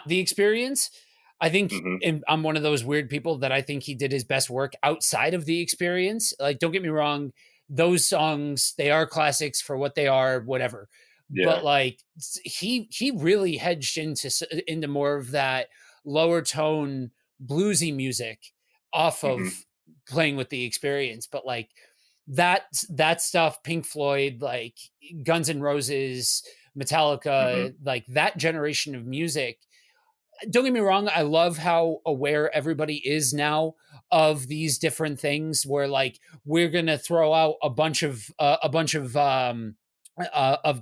the experience. I think hmm. and I'm one of those weird people that I think he did his best work outside of the experience. Like, don't get me wrong, those songs, they are classics for what they are, whatever. Yeah. But like he really hedged into more of that lower tone bluesy music off Hmm. of playing with the experience. But like that stuff, Pink Floyd, like Guns N' Roses, Hmm. Metallica, like that generation of music. Don't get me wrong, I love how aware everybody is now of these different things where like we're going to throw out a bunch of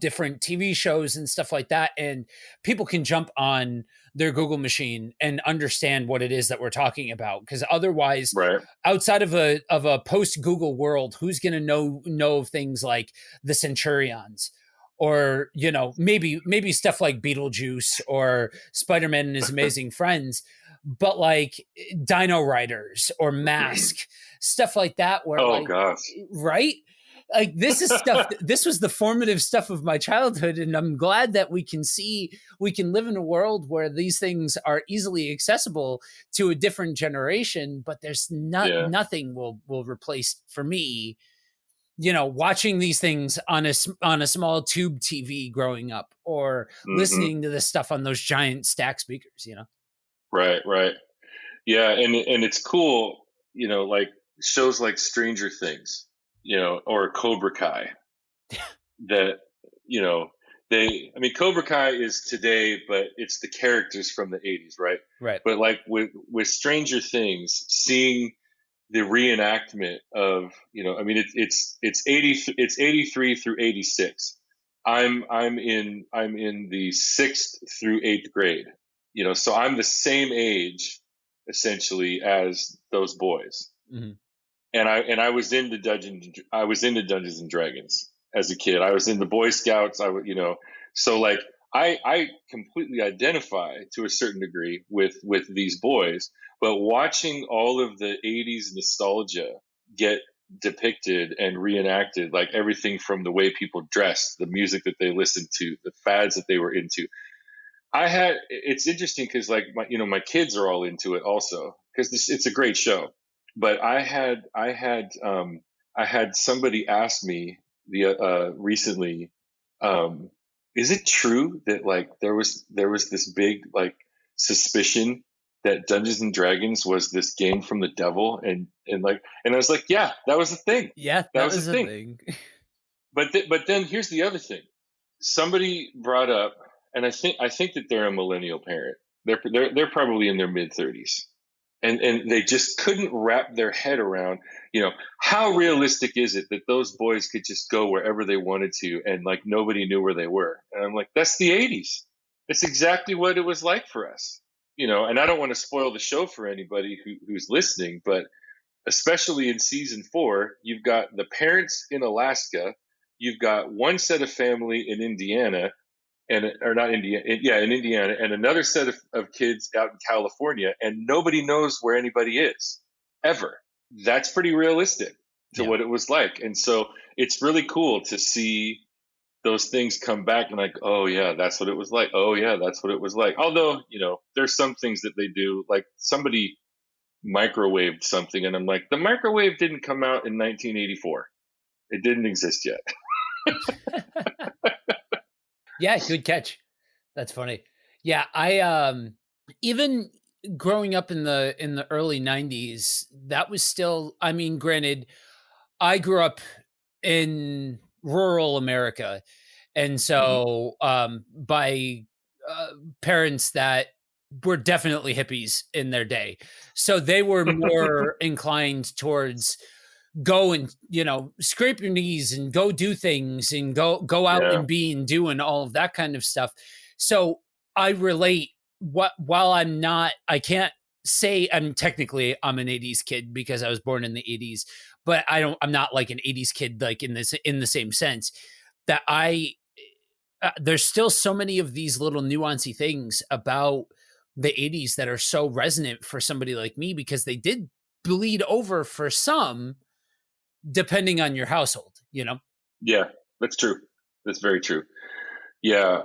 different TV shows and stuff like that, and people can jump on their Google machine and understand what it is that we're talking about. Because otherwise, Right. outside of a post Google world, who's going to know things like the Centurions, or maybe stuff like Beetlejuice or Spider-Man and His Amazing Friends, but like Dino Riders or Mask, stuff like that, where Oh like, gosh. right, like this is stuff, this was the formative stuff of my childhood, and I'm glad that we can live in a world where these things are easily accessible to a different generation. But there's Yeah. nothing will replace, for me, watching these things on a small tube TV growing up, or Hmm. listening to this stuff on those giant stack speakers. Right. Right. Yeah, and it's cool, like shows like Stranger Things, or Cobra Kai, that you know I mean, Cobra Kai is today, but it's the characters from the 80s, right? Right. But like with Stranger Things, seeing the reenactment of, I mean, it's 83 through 86. I'm in the 6th through 8th grade, so I'm the same age essentially as those boys. Mhm. And I was into Dungeons and Dragons as a kid. I was in the Boy Scouts. I would, so like I completely identify to a certain degree with these boys. But watching all of the 80s nostalgia get depicted and reenacted, like everything from the way people dressed, the music that they listened to, the fads that they were into. It's interesting because like my kids are all into it also, because it's a great show. But I had somebody ask me recently, um, is it true that like there was this big like suspicion that Dungeons and Dragons was this game from the devil, and I was like, yeah, that was a thing. Yeah, That that was a was a thing. thing. But then here's the other thing. Somebody brought up, and I think that they're a millennial parent. They're probably in their mid 30s, and they just couldn't wrap their head around, how realistic is it that those boys could just go wherever they wanted to, and like nobody knew where they were. And I'm like, that's the 80s. It's exactly what it was like for us. And I don't want to spoil the show for anybody who's listening, but especially in season 4, you've got the parents in Alaska, you've got one set of family in Indiana, or not Indiana, yeah, in Indiana, and another set of kids out in California, and nobody knows where anybody is ever. That's pretty realistic to Yeah. what it was like. And so it's really cool to see those things come back and like, oh yeah, that's what it was like. Oh yeah, that's what it was like. Although, there's some things that they do, like somebody microwaved something, and I'm like, the microwave didn't come out in 1984. It didn't exist yet. Yeah, good catch. That's funny. Yeah, I even growing up in the early 90s, that was still, I mean, granted, I grew up in rural America, and Hmm. so by uh, parents that were definitely hippies in their day. So they were more inclined towards go and, scrape your knees and go do things and go out Yeah. and be and do and all of that kind of stuff. So I relate. While I can't say I'm an 80s kid because I was born in the 80s, but I'm not like an 80s kid, like in the same sense that there's still so many of these little nuancy things about the 80s that are so resonant for somebody like me, because they did bleed over for some, depending on your household, Yeah, that's true. That's very true. Yeah.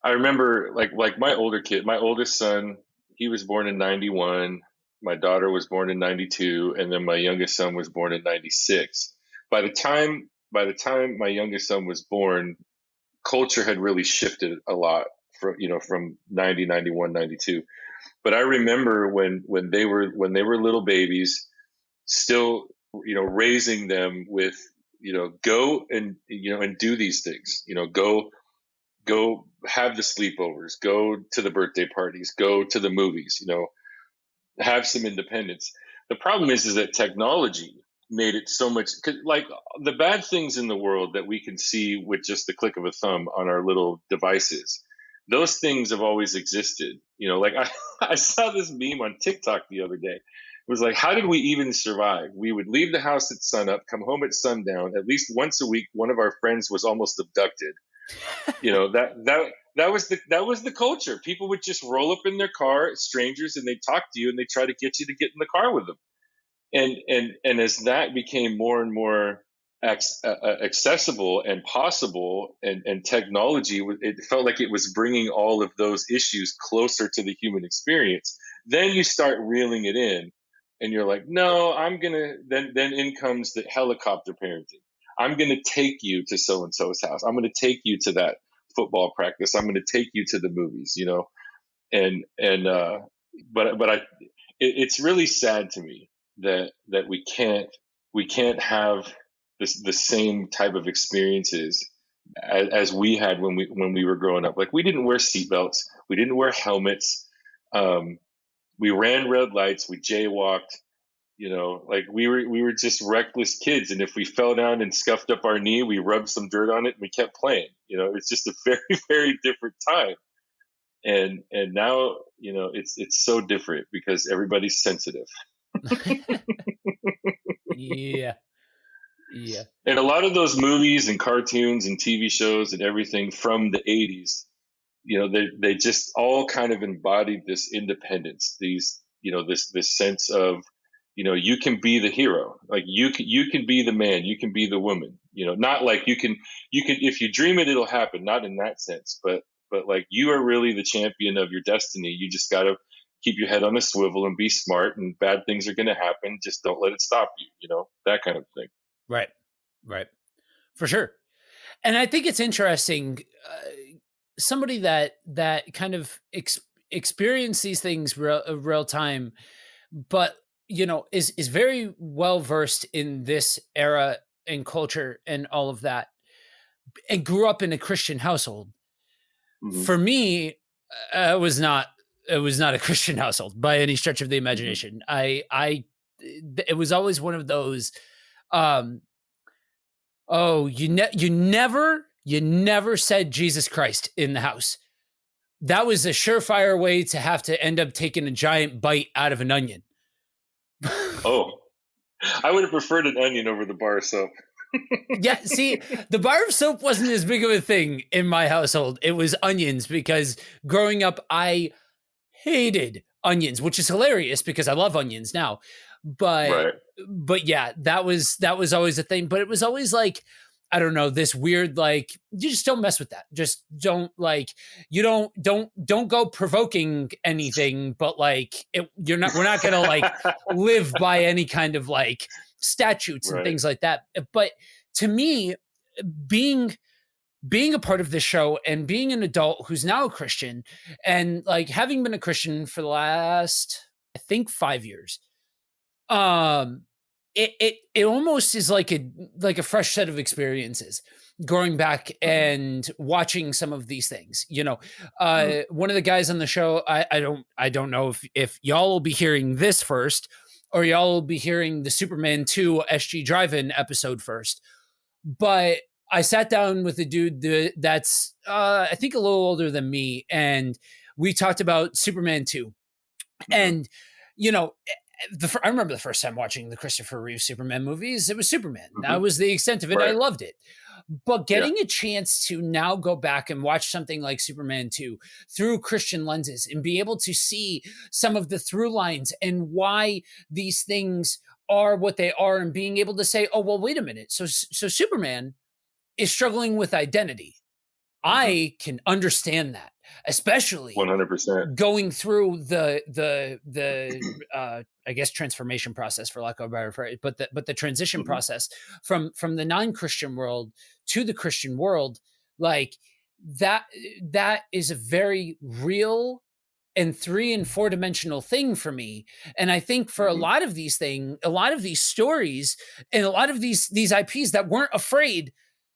I remember like my oldest son, he was born in 91. My daughter was born in 92, and then my youngest son was born in 96. By the time my youngest son was born, culture had really shifted a lot from 90, 91, 92. But I remember when they were little babies, still raising them with go and do these things, go have the sleepovers, go to the birthday parties, go to the movies, have some independence. The problem is that technology made it so much, 'cause, like, the bad things in the world that we can see with just the click of a thumb on our little devices. Those things have always existed. Like I saw this meme on TikTok the other day. It was like, how did we even survive? We would leave the house at sunup, come home at sundown. At least once a week, one of our friends was almost abducted. That was the culture. People would just roll up in their car, strangers, and they talk to you and they try to get you to get in the car with them. And as that became more and more accessible and possible, and technology, it felt like it was bringing all of those issues closer to the human experience. Then you start reeling it in, and you're like, no, I'm gonna. Then in comes the helicopter parenting. I'm going to take you to so and so's house. I'm going to take you to that football practice. I'm going to take you to the movies, but it's really sad to me that we can't have the same type of experiences as we had when we were growing up. Like, we didn't wear seatbelts, we didn't wear helmets, we ran red lights, we jaywalked. Like, we were just reckless kids, and if we fell down and scuffed up our knee, we rubbed some dirt on it and we kept playing. It's just a very, very different time. And now, it's so different because everybody's sensitive. Yeah. And a lot of those movies and cartoons and TV shows and everything from the 80s, they just all kind of embodied this independence, this sense of, you can be the hero. Like, you can be the man, you can be the woman, not like you can, if you dream it, it'll happen. Not in that sense, but like, you are really the champion of your destiny. You just got to keep your head on a swivel and be smart, and bad things are going to happen. Just don't let it stop you, that kind of thing. Right. For sure. And I think it's interesting. Somebody that kind of experience these things real time, but is very well versed in this era and culture and all of that, and grew up in a Christian household. Mm-hmm. For me, it was not a Christian household by any stretch of the imagination. Mm-hmm. It was always one of those, you never said Jesus Christ in the house. That was a surefire way to have to end up taking a giant bite out of an onion. Oh, I would have preferred an onion over the bar of soap. Yeah, see, the bar of soap wasn't as big of a thing in my household. It was onions, because growing up, I hated onions, which is hilarious because I love onions now. But right. But yeah, that was always a thing. But it was always like, I don't know, this weird, like, you just don't mess with that. Just don't, like, you don't go provoking anything, but like, we're not going to like live by any kind of like statutes and things like that. But to me, being a part of this show and being an adult who's now a Christian, and like having been a Christian for the last, I think, 5 years, it almost is like a fresh set of experiences going back and watching some of these things. One of the guys on the show, I don't know if y'all will be hearing this first, or y'all will be hearing the Superman 2 SG Drive-In episode first. But I sat down with a dude that's, I think, a little older than me, and we talked about Superman 2. And, you know, I remember the first time watching the Christopher Reeve Superman movies. It was Superman. That was the extent of it. I loved it. But getting a chance to now go back and watch something like Superman 2 through Christian lenses and be able to see some of the through lines and why these things are what they are, and being able to say, oh, well, wait a minute. So Superman is struggling with identity. I can understand that, especially 100% going through the I guess transformation process, for lack of a better phrase, but the transition process from the non-Christian world to the Christian world. Like that is a very real and 3 and 4 dimensional thing for me. And I think for a lot of these things, a lot of these stories, and a lot of these IPs that weren't afraid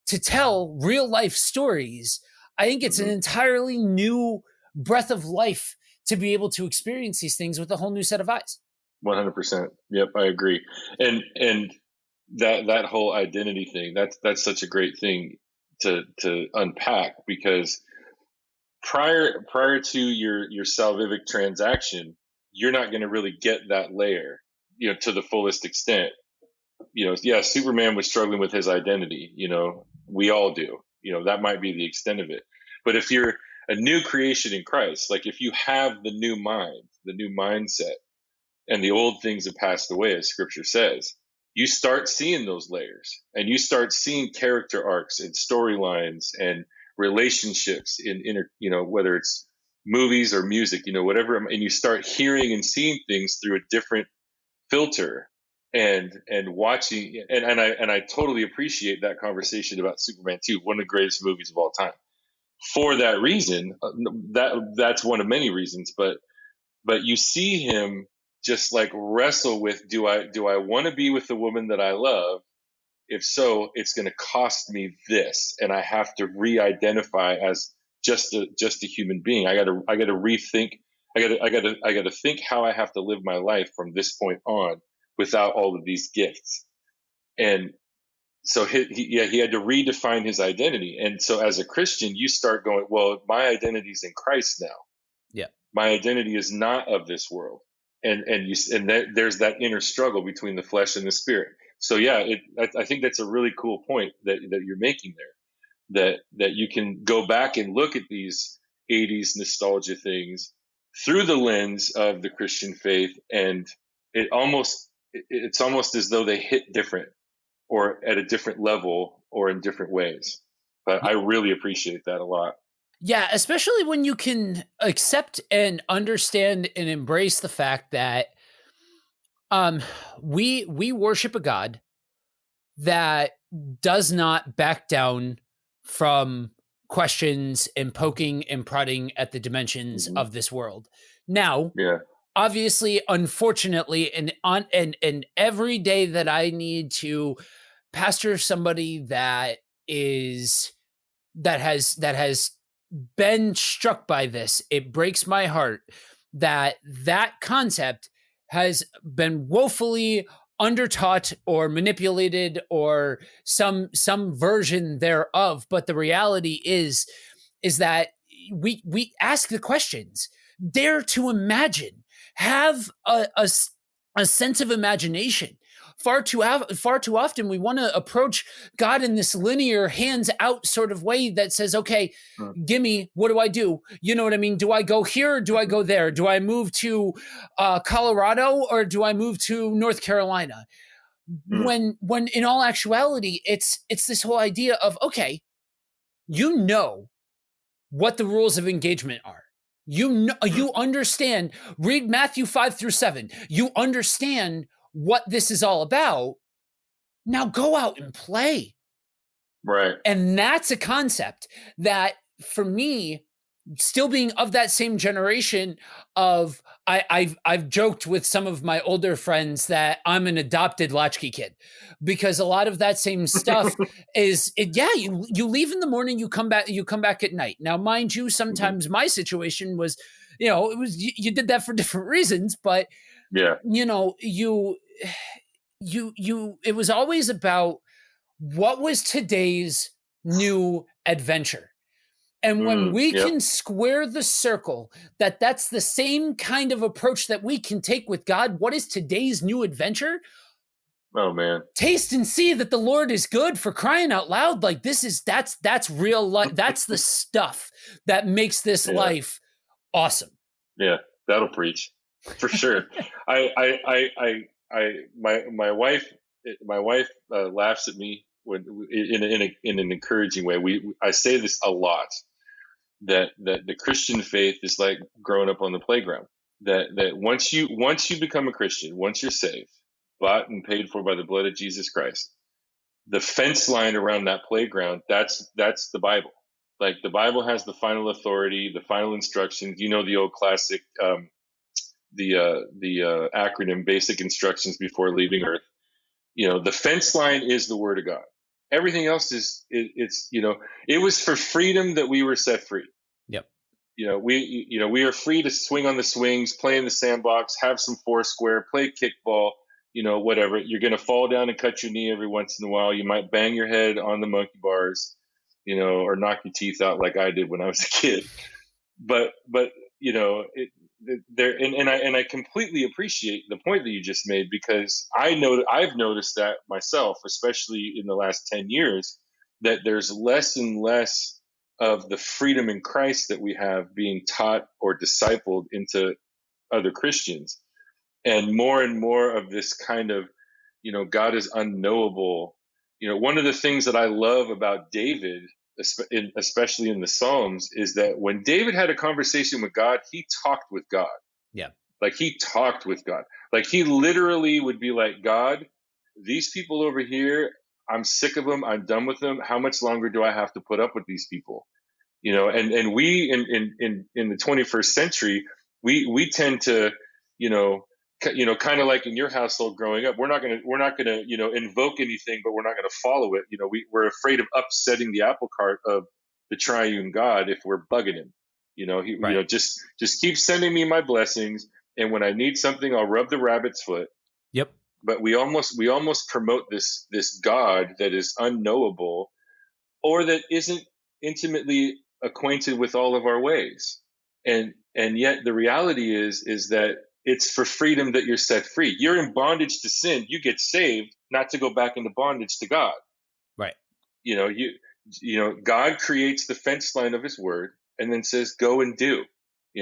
to tell real life stories, I think it's an entirely new breath of life to be able to experience these things with a whole new set of eyes. 100%. Yep, I agree. And that whole identity thing, that's such a great thing to unpack, because prior to your salvific transaction, you're not going to really get that layer, to the fullest extent. Superman was struggling with his identity. We all do. That might be the extent of it. But if you're a new creation in Christ, like if you have the new mind, the new mindset, and the old things have passed away, as Scripture says, you start seeing those layers, and you start seeing character arcs and storylines and relationships in whether it's movies or music, whatever, and you start hearing and seeing things through a different filter and watching, and I totally appreciate that conversation about Superman 2, one of the greatest movies of all time. For that reason, that's one of many reasons, but you see him just like wrestle with, do I want to be with the woman that I love? If so, it's going to cost me this, and I have to re-identify as just a human being. I got to rethink. I got to think how I have to live my life from this point on without all of these gifts. And so he had to redefine his identity. And so as a Christian, you start going, well, my identity is in Christ now. Yeah, my identity is not of this world. And there's that inner struggle between the flesh and the spirit. So I think that's a really cool point that you're making there, that you can go back and look at these 80s nostalgia things through the lens of the Christian faith, and it's almost as though they hit different, or at a different level, or in different ways. But I really appreciate that a lot. Yeah, especially when you can accept and understand and embrace the fact that we worship a God that does not back down from questions and poking and prodding at the dimensions of this world. Now, obviously, unfortunately, and every day that I need to pastor somebody that has been struck by this, it breaks my heart that concept has been woefully undertaught or manipulated, or some version thereof. But the reality is that we ask the questions, dare to imagine, have a sense of imagination. Far too often we want to approach God in this linear, hands out sort of way that says, okay, gimme, what do I do? You know what I mean? Do I go here or do I go there? Do I move to Colorado or do I move to North Carolina? When in all actuality, it's this whole idea of, okay, you know what the rules of engagement are. You understand, read Matthew 5-7. You understand what this is all about. Now go out and play. Right. And that's a concept that, for me, still being of that same generation of, I've joked with some of my older friends that I'm an adopted latchkey kid, because a lot of that same stuff you leave in the morning, you come back at night. Now, mind you, sometimes my situation was, it was, you did that for different reasons, but Yeah. It was always about what was today's new adventure. And when we Yep. can square the circle, that's the same kind of approach that we can take with God. What is today's new adventure? Oh man. Taste and see that the Lord is good, for crying out loud. Like that's real life. That's the stuff that makes this Yeah. life awesome. Yeah. That'll preach for sure. My wife laughs at me when in an encouraging way. I say this a lot, that the Christian faith is like growing up on the playground. That once you become a Christian, once you're saved, bought and paid for by the blood of Jesus Christ, the fence line around that playground, that's the Bible. Like the Bible has the final authority, the final instructions. You know the old classic, the acronym, basic instructions before leaving Earth. The fence line is the Word of God. Everything else it's it was for freedom that we were set free. Yep. We are free to swing on the swings, play in the sandbox, have some foursquare, play kickball, whatever. You're going to fall down and cut your knee every once in a while. You might bang your head on the monkey bars, or knock your teeth out like I did when I was a kid. But I completely appreciate the point that you just made, because I've noticed that myself, especially in the last 10 years, that there's less and less of the freedom in Christ that we have being taught or discipled into other Christians, and more of this kind of, God is unknowable. One of the things that I love about David, especially in the Psalms, is that when David had a conversation with God, he talked with God. Yeah. Like he talked with God. Like he literally would be like, God, these people over here, I'm sick of them. I'm done with them. How much longer do I have to put up with these people? And we in the 21st century, we tend to, kind of like in your household growing up, we're not gonna invoke anything, but we're not gonna follow it. We're afraid of upsetting the apple cart of the triune God if we're bugging him. Right. Just keep sending me my blessings, and when I need something, I'll rub the rabbit's foot. Yep. But we almost promote this God that is unknowable, or that isn't intimately acquainted with all of our ways. And yet the reality is that it's for freedom that you're set free. You're in bondage to sin. You get saved not to go back into bondage to God. Right. God creates the fence line of his word and then says, go and do.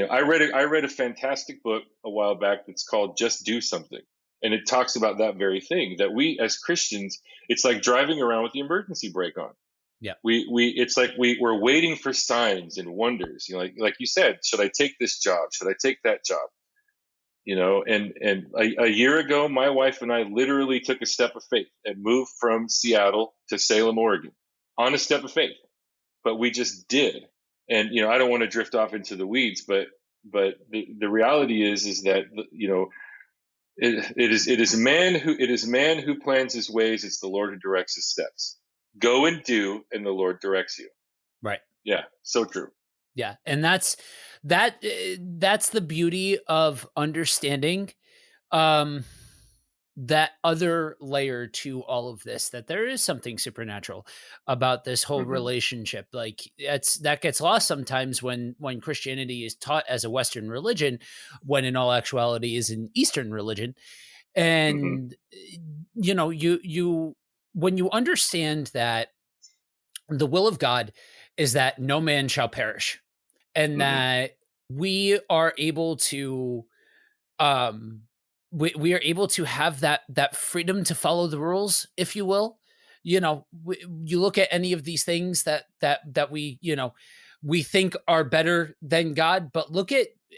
I read a fantastic book a while back that's called Just Do Something. And it talks about that very thing, that we as Christians, it's like driving around with the emergency brake on. Yeah. It's like we're waiting for signs and wonders. Like you said, should I take this job? Should I take that job? And a year ago, my wife and I literally took a step of faith and moved from Seattle to Salem, Oregon, on a step of faith. But we just did. And I don't want to drift off into the weeds, but the reality is that it is man who plans his ways. It's the Lord who directs his steps. Go and do, and the Lord directs you. Right. Yeah, so true. Yeah, and that's the beauty of understanding that other layer to all of this, that there is something supernatural about this whole relationship. Like that gets lost sometimes when Christianity is taught as a Western religion, when in all actuality is an Eastern religion. And you when you understand that the will of God is that no man shall perish, and that we are able to we are able to have that freedom to follow the rules, if you will. You look at any of these things that we think are better than God, but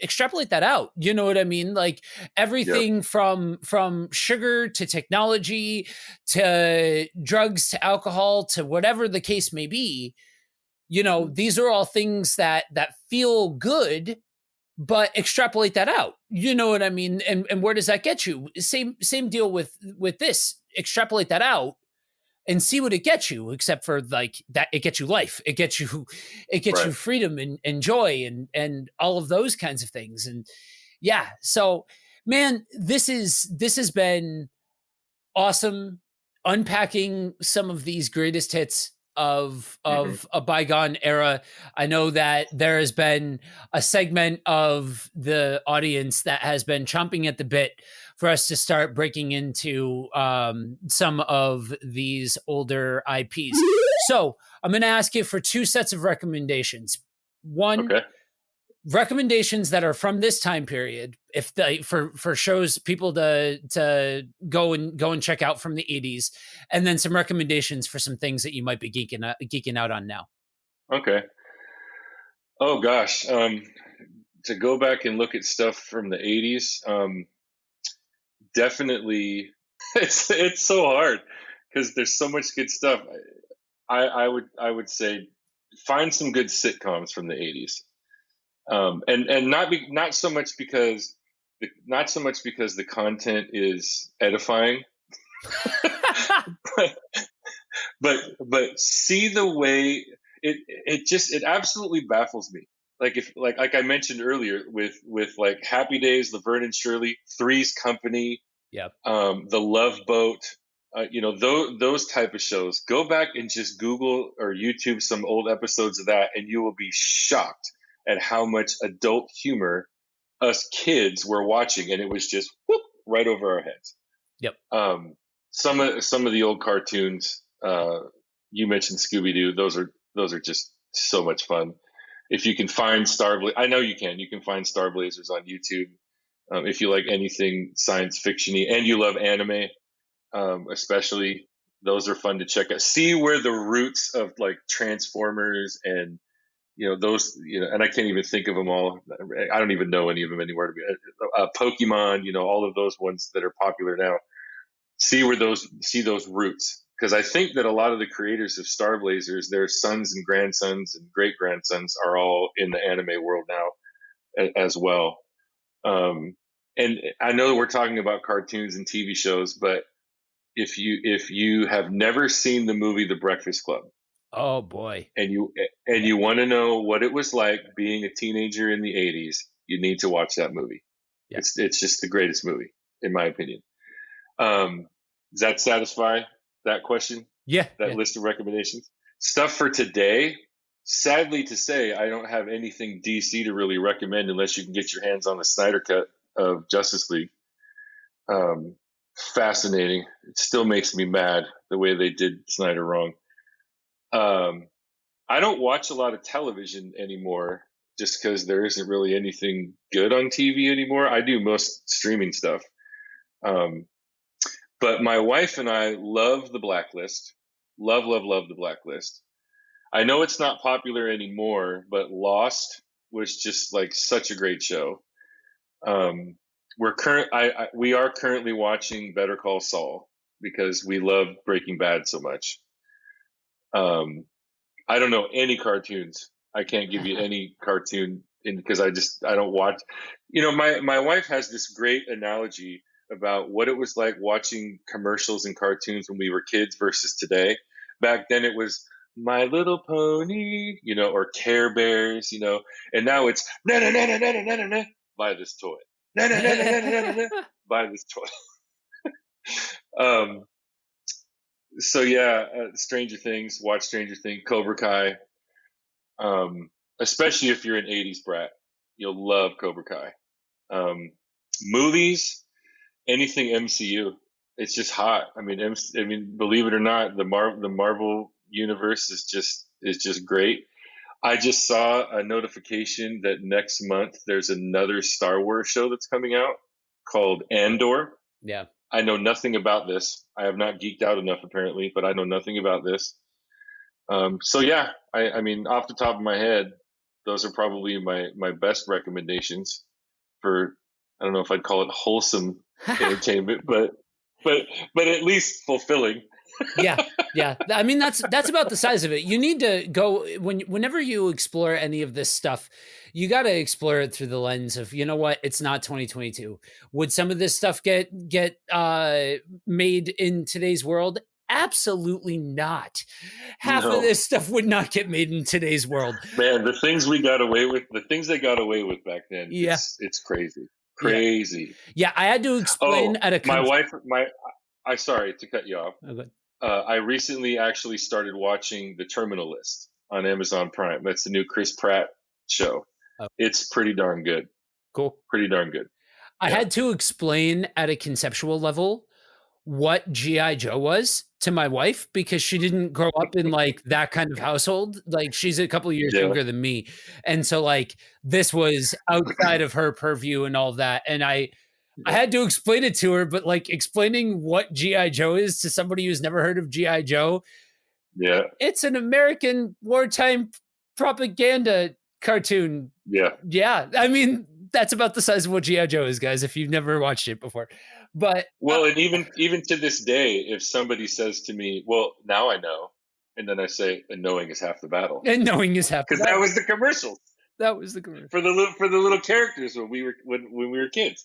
extrapolate that out. You know what I mean? Like everything from sugar to technology to drugs to alcohol to whatever the case may be. These are all things that feel good, but extrapolate that out. You know what I mean? And where does that get you? Same deal with this. Extrapolate that out and see what it gets you, except for like that it gets you life. It gets you you freedom and joy and all of those kinds of things. And yeah, so Man, this has been awesome unpacking some of these greatest hits of a bygone era. I know that there has been a segment of the audience that has been chomping at the bit for us to start breaking into some of these older IPs. So I'm going to ask you for two sets of recommendations. One, Okay. recommendations that are from this time period, if they for shows people to go and check out from the 80s, and then some recommendations for some things that you might be geeking out on now. Okay. Oh gosh. To go back and look at stuff from the 80s, definitely it's so hard because there's so much good stuff. I would say find some good sitcoms from the 80s. And not so much because the content is edifying, but see the way it absolutely baffles me. Like if like I mentioned earlier with like Happy Days, Laverne and Shirley, Three's Company, Yep. The Love Boat, those type of shows. Go back and just Google or YouTube some old episodes of that, and you will be shocked at how much adult humor us kids were watching, and it was just whoop, right over our heads. Yep. Some of the old cartoons. You mentioned Scooby Doo. Those are just so much fun. If you can find I know you can. You can find Star Blazers on YouTube. If you like anything science fictiony and you love anime, especially, those are fun to check out. See where the roots of like Transformers and those, and I can't even think of them all. I don't even know any of them anymore. To be Pokemon, all of those ones that are popular now. See those roots, because I think that a lot of the creators of Star Blazers, their sons and grandsons and great grandsons are all in the anime world now as well. And I know we're talking about cartoons and TV shows, but if you have never seen the movie The Breakfast Club, Oh boy. and you want to know what it was like being a teenager in the 80s, you need to watch that movie. Yeah. It's just the greatest movie, in my opinion. Does that satisfy that question? Yeah. That list of recommendations? Stuff for today, sadly to say, I don't have anything DC to really recommend unless you can get your hands on the Snyder Cut of Justice League. Fascinating. It still makes me mad the way they did Snyder wrong. I don't watch a lot of television anymore just because there isn't really anything good on TV anymore. I do most streaming stuff. But my wife and I love The Blacklist. Love, love, love The Blacklist. I know it's not popular anymore, but Lost was just like such a great show. We are currently watching Better Call Saul because we love Breaking Bad so much. I don't know any cartoons. I can't give you any cartoon because I don't watch. My wife has this great analogy about what it was like watching commercials and cartoons when we were kids versus today. Back then it was My Little Pony, or Care Bears, and now it's na na na na na na na na, buy this toy. Na na na na na na na, buy this toy. So yeah, Stranger Things, watch Stranger Things, Cobra Kai. Especially if you're an 80s brat, you'll love Cobra Kai. Movies, anything MCU, it's just hot. I mean, believe it or not, the Marvel universe is just great. I just saw a notification that next month there's another Star Wars show that's coming out called Andor. Yeah. I know nothing about this. I have not geeked out enough apparently, but I know nothing about this. So yeah, I mean, off the top of my head, those are probably my best recommendations for, I don't know if I'd call it wholesome entertainment, but at least fulfilling. Yeah. I mean, that's about the size of it. You need to go whenever you explore any of this stuff, you got to explore it through the lens of, what, it's not 2022. Would some of this stuff get made in today's world? Absolutely not. Half of this stuff would not get made in today's world. Man, the things they got away with back then, yeah, it's crazy. Crazy. Yeah, I had to explain at a my wife, I sorry to cut you off. Oh, good. I recently actually started watching The Terminal List on Amazon Prime. That's the new Chris Pratt show. Oh. It's pretty darn good. Cool. Pretty darn good. I Yeah. had to explain at a conceptual level what G.I. Joe was to my wife because she didn't grow up in like that kind of household. Like she's a couple of years Yeah. younger than me. And so like this was outside of her purview and all of that. And I had to explain it to her, but like explaining what G.I. Joe is to somebody who's never heard of G.I. Joe. Yeah. It's an American wartime propaganda cartoon. Yeah. Yeah. I mean, that's about the size of what G.I. Joe is, guys, if you've never watched it before. But well, and even to this day, if somebody says to me, "Well, now I know," and then I say, "And knowing is half the battle," and knowing is half the because that was the commercial. That was the commercial for the little characters when we were kids.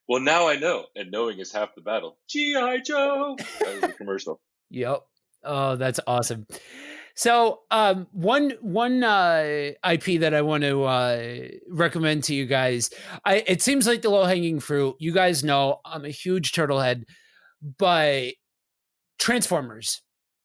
Well, now I know, and knowing is half the battle. G.I. Joe. That was the commercial. Yep. Oh, that's awesome. So, one IP that I want to recommend to you guys. It seems like the low hanging fruit. You guys know I'm a huge Turtlehead, but Transformers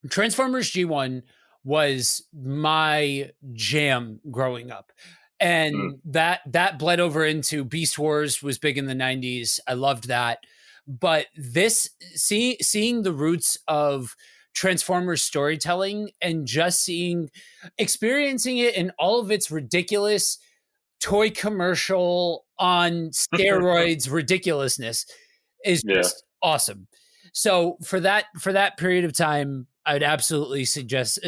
G1 was my jam growing up. And that bled over into Beast Wars was big in the 90s. I loved that. But this seeing the roots of Transformers storytelling and just experiencing it in all of its ridiculous toy commercial on steroids ridiculousness is just awesome. So for that period of time, I would absolutely suggest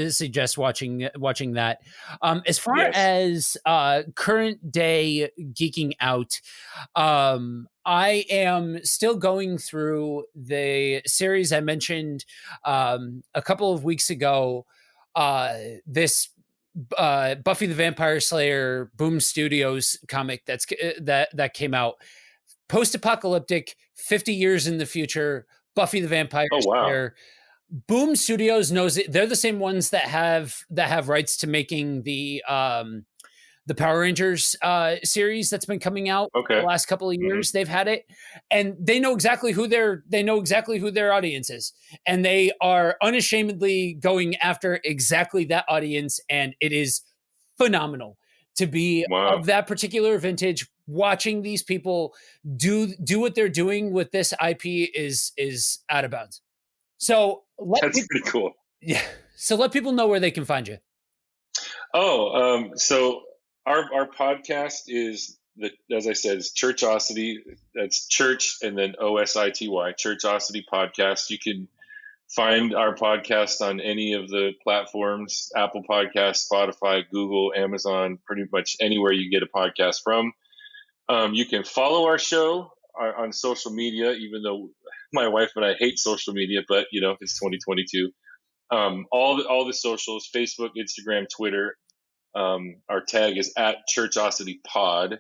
watching that. As far as current day geeking out, I am still going through the series I mentioned a couple of weeks ago. This Buffy the Vampire Slayer Boom Studios comic that came out, post-apocalyptic, 50 years in the future. Buffy the Vampire Slayer. Boom Studios knows it. They're the same ones that have rights to making the Power Rangers series that's been coming out the last couple of years. They've had it, and they know exactly who their audience is, and they are unashamedly going after exactly that audience, and it is phenomenal to be of that particular vintage. Watching these people do what they're doing with this IP is out of bounds. So that's pretty cool. Yeah. So let people know where they can find you. So our podcast is as I said, is Churchosity. That's church and then OSITY, Churchosity Podcast. You can find our podcast on any of the platforms: Apple Podcasts, Spotify, Google, Amazon, pretty much anywhere you get a podcast from. You can follow our show on social media, even though my wife and I hate social media, but it's 2022. All the socials: Facebook, Instagram, Twitter. Our tag is @ChurchosityPod.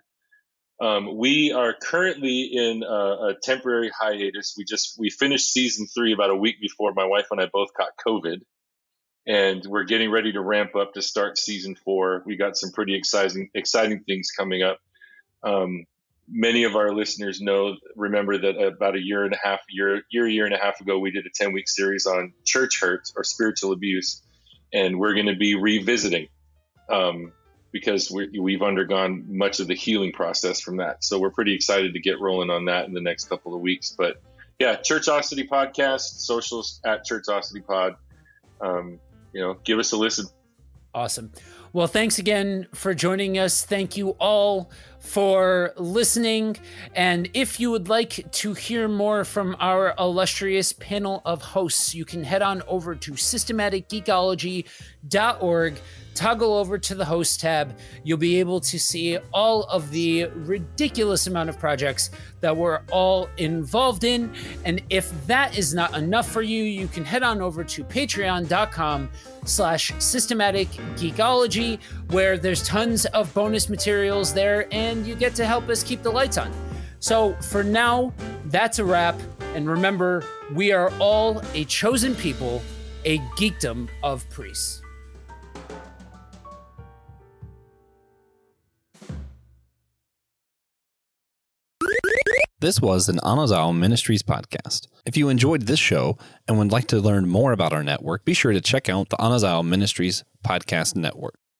We are currently in a temporary hiatus. We finished season 3 about a week before my wife and I both caught COVID, and we're getting ready to ramp up to start season 4. We got some pretty exciting things coming up. Many of our listeners remember that about a year and a half ago, we did a 10-week series on church hurt or spiritual abuse, and we're going to be revisiting because we've undergone much of the healing process from that. So we're pretty excited to get rolling on that in the next couple of weeks. But yeah, Churchosity Podcast, socials @ChurchosityPod. Give us a listen. Awesome. Well, thanks again for joining us. Thank you all for listening. And if you would like to hear more from our illustrious panel of hosts, you can head on over to systematicgeekology.org. Toggle over to the host tab. You'll be able to see all of the ridiculous amount of projects that we're all involved in. And if that is not enough for you, you can head on over to patreon.com/systematicgeekology, where there's tons of bonus materials there, and you get to help us keep the lights on. So for now, that's a wrap. And remember, we are all a chosen people, a geekdom of priests. This was an Anazao Ministries podcast. If you enjoyed this show and would like to learn more about our network, be sure to check out the Anazao Ministries Podcast Network.